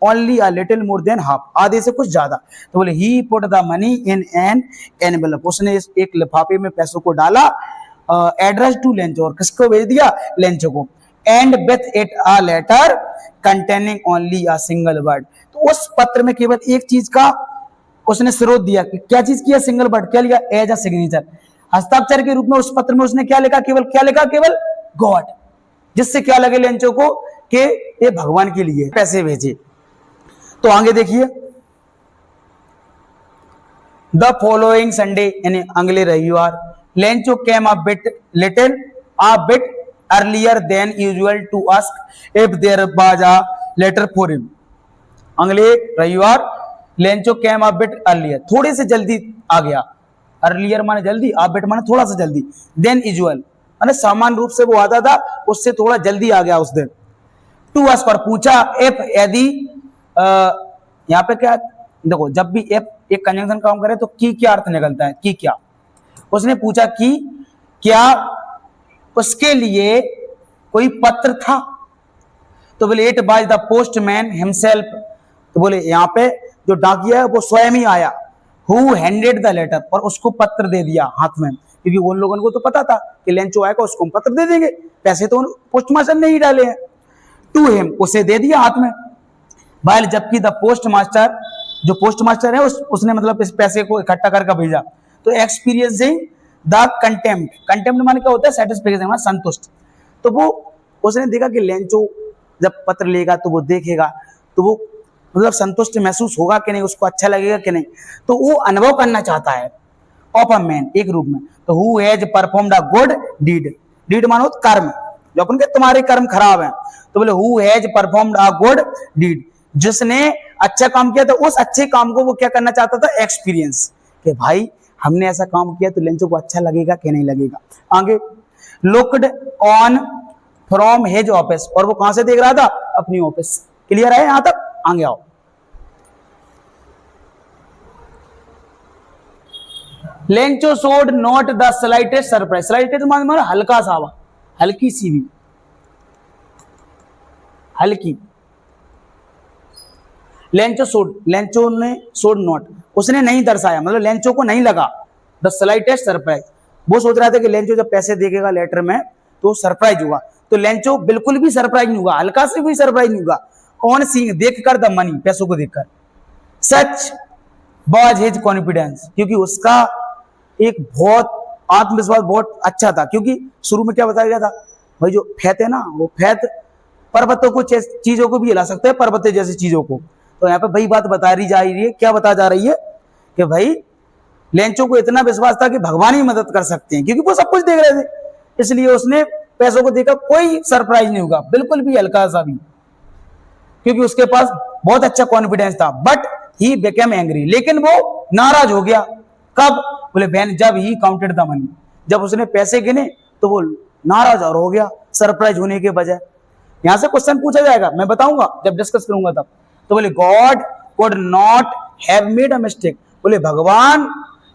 only a little more than half, आधे से कुछ ज्यादा। तो बोले he put the money in an envelope, उसने एक लिफाफे में पैसों को डाला, एड्रेस टू लेंचो, और किसको भेज दिया, लेंचो को, and with it a letter containing only a single word, तो उस पत्र में केवल एक चीज का उसने स्रोत दिया, क्या चीज किया, सिंगल वर्ड, क्या लिया, एज अ सिग्नेचर, हस्ताक्षर के रूप में उस पत्र में उसने क्या लिखा, क्या लिखा, केवल गॉड, जिससे क्या लगे लेंचो को कि ये भगवान के लिए पैसे भेजे। तो आगे देखिए, द फॉलोइंग संडे यानी अगले रविवार, Lencho came a bit earlier than usual to ask if there was a letter for him. अगले रविवार Lencho came a bit earlier, थोड़े से जल्दी आ गया, अर्लियर माने जल्दी, आ बिट माने थोड़ा सा जल्दी, देन यूजुअल माने सामान्य रूप से वो आता था उससे थोड़ा जल्दी आ गया उस दिन। टू आस्क पर पूछा, इफ यदि, यहाँ पे क्या देखो, जब भी इफ एक कंजंक्शन काम करे तो की क्या अर्थ निकलता है, की क्या, उसने पूछा कि क्या उसके लिए कोई पत्र था, तो बोले it by the postman himself, तो बोले यहाँ पे जो डाकिया है वो स्वयं ही आया, हु हैंडेड द लेटर, और उसको पत्र दे दिया हाथ में, क्योंकि उन लोगों को तो पता था कि लेंचो आएगा उसको हम पत्र दे देंगे, पैसे तो पोस्टमास्टर ने ही डाले हैं, टू हिम, उसे दे दिया हाथ में, बाइल, जबकि द पोस्ट मास्टर, जो पोस्ट मास्टर है उसने मतलब इस पैसे को इकट्ठा करके भेजा। तो एक्सपीरियंसिंग द कंटेम्प्ट, कंटेम्प्ट माने क्या होता है, सेटिस्फेक्शन माने संतुष्ट, तो वो उसने देखा कि लेंचो जब पत्र लेगा तो वो देखेगा तो वो मतलब संतुष्ट महसूस होगा कि नहीं, उसको अच्छा लगेगा कि नहीं, तो वो अनुभव करना चाहता है ऑफ अ मैन, एक रूप में, तो who has performed a good deed, deed मानो कर्म, जो अपन के तुम्हारे कर्म खराब हैं, तो बोले who has performed a good deed, जिसने अच्छा काम किया, तो उस अच्छे काम को वो क्या करना चाहता था, एक्सपीरियंस, कि भाई हमने ऐसा काम किया तो लेंचो को अच्छा लगेगा कि नहीं लगेगा। आगे, looked on from his office, और वो कहां से देख रहा था, अपनी ऑफिस। क्लियर है यहां तक, आगे आओ। Lencho showed not the slightest surprise, slightest माने हल्का सा, हल्की सी भी, हल्की, लेंचो ने शोड नॉट, उसने नहीं दर्शाया, मतलब लेंचो को नहीं लगा द स्लाइटेस्ट सरप्राइज, वो सोच रहा था कि लेंचो जब पैसे देगा लेटर में तो सरप्राइज होगा, तो लेंचो बिल्कुल भी सरप्राइज नहीं हुआ, हल्का से भी सरप्राइज नहीं हुआ, ऑन सीइंग, देखकर द मनी, पैसों को देखकर, सच वाज हिज कॉन्फिडेंस, क्योंकि उसका एक बहुत आत्मविश्वास बहुत अच्छा था, क्योंकि शुरू में क्या बताया गया था भाई जो फैत है ना, वो फैत पर्वतों को चीजों को भी हिला सकता है, पर्वत जैसी चीजों को। तो यहाँ पे वही बात बता रही जा रही है, क्या बता जा रही है कि भाई लेंचो को इतना विश्वास था कि भगवान ही मदद कर सकते हैं, क्योंकि वो सब कुछ देख रहे थे, इसलिए उसने पैसों को देखकर कोई सरप्राइज नहीं होगा, बिल्कुल भी हल्का सा भी, क्योंकि उसके पास बहुत अच्छा कॉन्फिडेंस था। बट ही बिकेम एंग्री, लेकिन वो नाराज हो गया। कब? बोले बहन जब ही काउंटेड द मनी, जब उसने पैसे गिने तो वो नाराज और हो गया सरप्राइज होने के बजाय। यहां से क्वेश्चन पूछा जाएगा, मैं बताऊंगा जब डिस्कस करूंगा तब। तो बोले God could not have made a mistake, बोले भगवान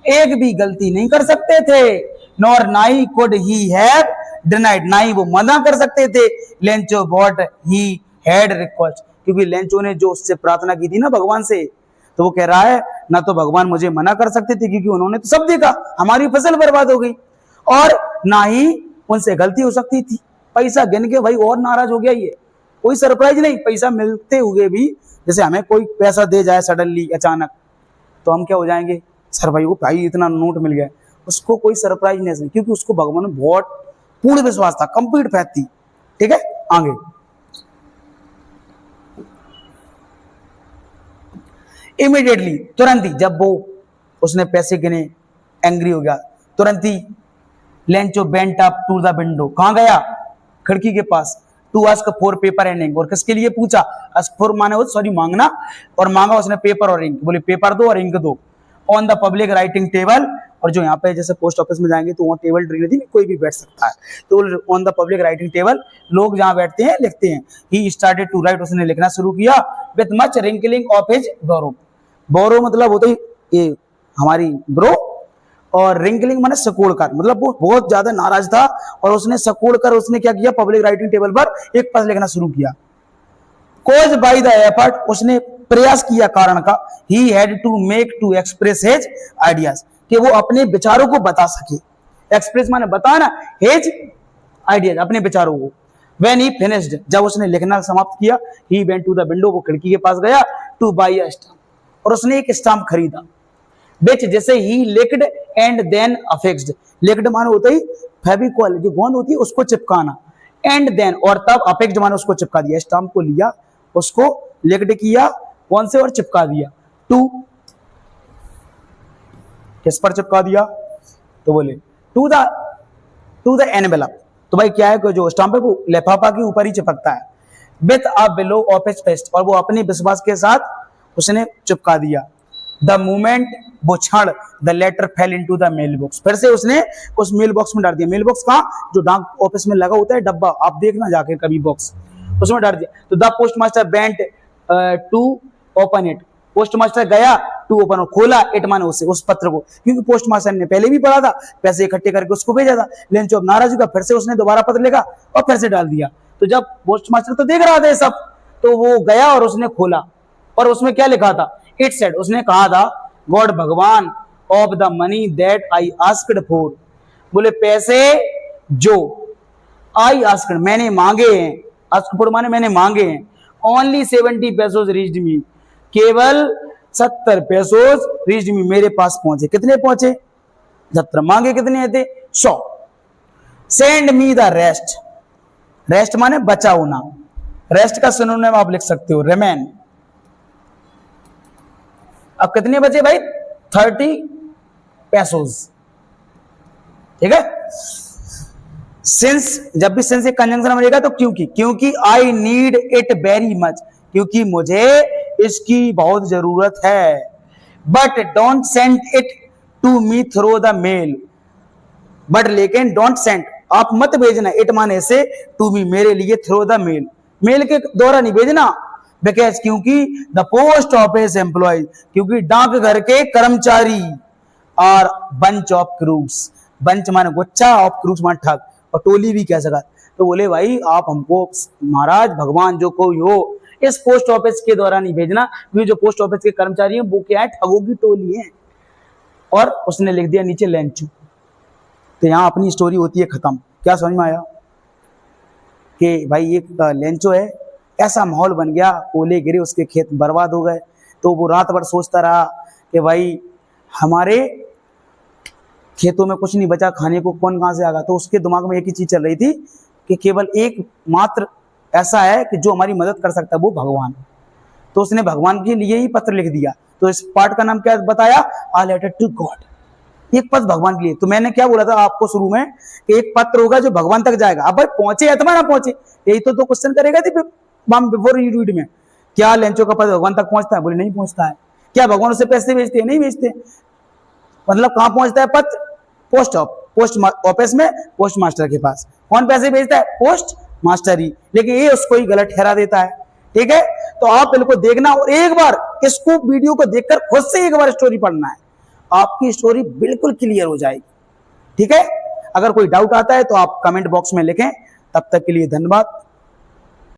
एक भी गलती नहीं कर सकते थे। नॉर नाई कुड ही हैव डिनाइड, ना ही वो मना कर सकते थे Lencho what he had request, क्योंकि लेंचो ने जो उससे प्रार्थना की थी ना भगवान से, तो वो कह रहा है ना तो भगवान मुझे मना कर सकते थे, क्योंकि उन्होंने तो सब देखा, हमारी फसल बर्बाद हो गई, और ना ही उनसे गलती हो सकती थी। पैसा गिन के भाई और नाराज हो गया, ये कोई सरप्राइज नहीं। पैसा मिलते हुए भी, जैसे हमें कोई पैसा दे जाए सडनली अचानक, तो हम क्या हो जाएंगे, सर भाई को भाई इतना नोट मिल गया, उसको कोई सरप्राइज नहीं, क्योंकि उसको भगवान में बहुत पूर्ण विश्वास था, कंप्लीट फैथ थी। ठीक है, आगे इमीडिएटली, तुरंत ही, जब वो उसने पैसे गिने एंग्री हो गया, तुरंत ही Lencho bent up to the window, कहां गया, खिड़की के पास, to ask for paper and ink, और किसके लिए पूछा, आस्क फॉर माने वो सॉरी मांगना, और मांगा उसने पेपर और इंक, बोले पेपर दो और इंक दो। On the public writing table, और जो यहाँ पे जैसे पोस्ट ऑफिस में जाएंगे तो वहाँ टेबल ड्री नहीं, कोई भी बैठ सकता है, तो on the public writing table, लोग जहाँ बैठते हैं लिखते हैं। ही स्टार्टेड टू राइट, उसने लिखना शुरू किया, with much wrinkling of his brow, brow मतलब होता है ये हमारी ब्रो, और रिंकलिंग माने सकोड़ कर, मतलब वो बहुत ज्यादा नाराज था, और उसने सकोड़ कर उसने क्या किया, पब्लिक राइटिंग टेबल पर एक पद लिखना शुरू किया। कोज बाय द एफर्ट, उसने प्रयास किया कारण का, he had to make to express his ideas, कि वो अपने विचारों को बता सके, एक्सप्रेस माने बताना, हिज आइडियाज अपने विचारों को। व्हेन ही फिनिश्ड, जब उसने लिखना समाप्त किया, he went to the window, वो खिड़की के पास गया, टू बाय अ स्टैम्प, और उसने एक स्टाम्प खरीदा, विच जैसे ही लिक्ड एंड देन अफिक्स्ड, लिक्ड माने होता ही फेविकॉल जो गोंद होती है उसको चिपकाना, एंड देन और तब अफिक्स्ड माने उसको चिपका दिया, स्टाम्प को लिया, उसको लिक्ड किया कौन से और चिपका दिया, टू किस पर चिपका दिया, तो बोले टू द एनवेलप, तो भाई क्या है जो स्टाम्प है वो लिफाफा के ऊपर ही चिपकता है, with a below of his fest, और वो अपने विश्वास के साथ उसने चिपका दिया। द मोमेंट, वो क्षण, the letter fell into the mail box, फिर से उसने उस मेल बॉक्स में डाल दिया। मेल बॉक्स कहाँ, जो डाक ऑफिस में लगा होता है डब्बा, आप देखना जाके कभी बॉक्स, उसमें डाल दिया। तो the post master went to open it, post master गया टू ओपन, खोला इट माने उस पत्र को, क्योंकि पोस्ट मास्टर ने पहले भी पढ़ा था, पैसे इकट्ठे करके उसको भेजा था, लेंचो अब नाराज हुआ, फिर से उसने दोबारा पत्र लिखा और फिर से डाल दिया। तो जब पोस्ट मास्टर तो देख रहा था सब, तो वो गया और उसने खोला, और उसमें क्या लिखा था, इट सेड, उसने कहा था, गॉड भगवान, of the money that I asked for, बोले पैसे जो आई आस्क्ड मैंने मांगे हैं, आस्क्ड फॉर माने मैंने मांगे हैं, ओनली 70 पैसों रीच्ड मी, केवल 70 पैसों रीच्ड मी, मेरे पास पहुंचे। कितने पहुंचे, 70, मांगे कितने थे, 100। Send me the rest, rest माने बचा होना, रेस्ट का सिनोनिम आप लिख सकते हो रिमेन। अब कितने बचे भाई, 30 पैसोस, ठीक है। सिंस, जब भी सिंस एक कंजंक्शन बनेगा तो क्योंकि I need it very much, क्योंकि मुझे इसकी बहुत जरूरत है। But don't send it to me through the mail, but लेकिन डोंट सेंड, आप मत भेजना, इट माने से, टू मी मेरे लिए, थ्रू द मेल, मेल के द्वारा नहीं भेजना, बिकॉज क्योंकि द पोस्ट ऑफिस एम्प्लॉय, क्योंकि डाकघर के कर्मचारी, और बंच ऑफ क्रूक्स, बंच माने गुच्छा, ऑफ क्रूक्स माने ठग, और टोली भी कह सका। तो बोले भाई आप हमको महाराज भगवान जो कोई हो इस पोस्ट ऑफिस के द्वारा नहीं भेजना, क्योंकि जो पोस्ट ऑफिस के कर्मचारी हैं वो क्या है, ठगों की टोली है। और उसने लिख दिया नीचे लेंचो। तो यहाँ अपनी स्टोरी होती है खत्म। क्या समझ में आया कि भाई एक लेंचो है, ऐसा माहौल बन गया, ओले गिरे, उसके खेत बर्बाद हो गए, तो वो रात भर सोचता रहा कि भाई हमारे खेतों में कुछ नहीं बचा खाने को, कौन कहां से आ गया। तो उसके दिमाग में एक ही चीज चल रही थी कि केवल एक मात्र ऐसा है कि जो हमारी मदद कर सकता है, वो भगवान। तो उसने भगवान के लिए ही पत्र लिख दिया। तो इस पार्ट का नाम क्या बताया? A letter to God. एक पत्र भगवान के लिए। तो मैंने क्या बोला था आपको शुरू में कि एक पत्र होगा जो भगवान तक जाएगा। अब भाई पहुंचे या तुम्हारा पहुंचे, यही तो क्वेश्चन करेगा थी बिफोर यू रीड में। क्या लेंचो का पत्र भगवान तक पहुंचता है? बोले नहीं पहुंचता है। क्या भगवान उसे पैसे भेजते हैं? नहीं भेजते। मतलब कहां पहुंचता है पत्र? पोस्ट ऑफिस में पोस्ट मास्टर के पास। कौन पैसे भेजता है? पोस्ट मास्टर ही। लेकिन ये उसको ही गलत ठहरा देता है। ठीक है, तो आप बिल्कुल देखना और एक बार इसको वीडियो को देखकर खुद से एक बार स्टोरी पढ़ना है, आपकी स्टोरी बिल्कुल क्लियर हो जाएगी। ठीक है, अगर कोई डाउट आता है तो आप कमेंट बॉक्स में लिखें। तब तक के लिए धन्यवाद।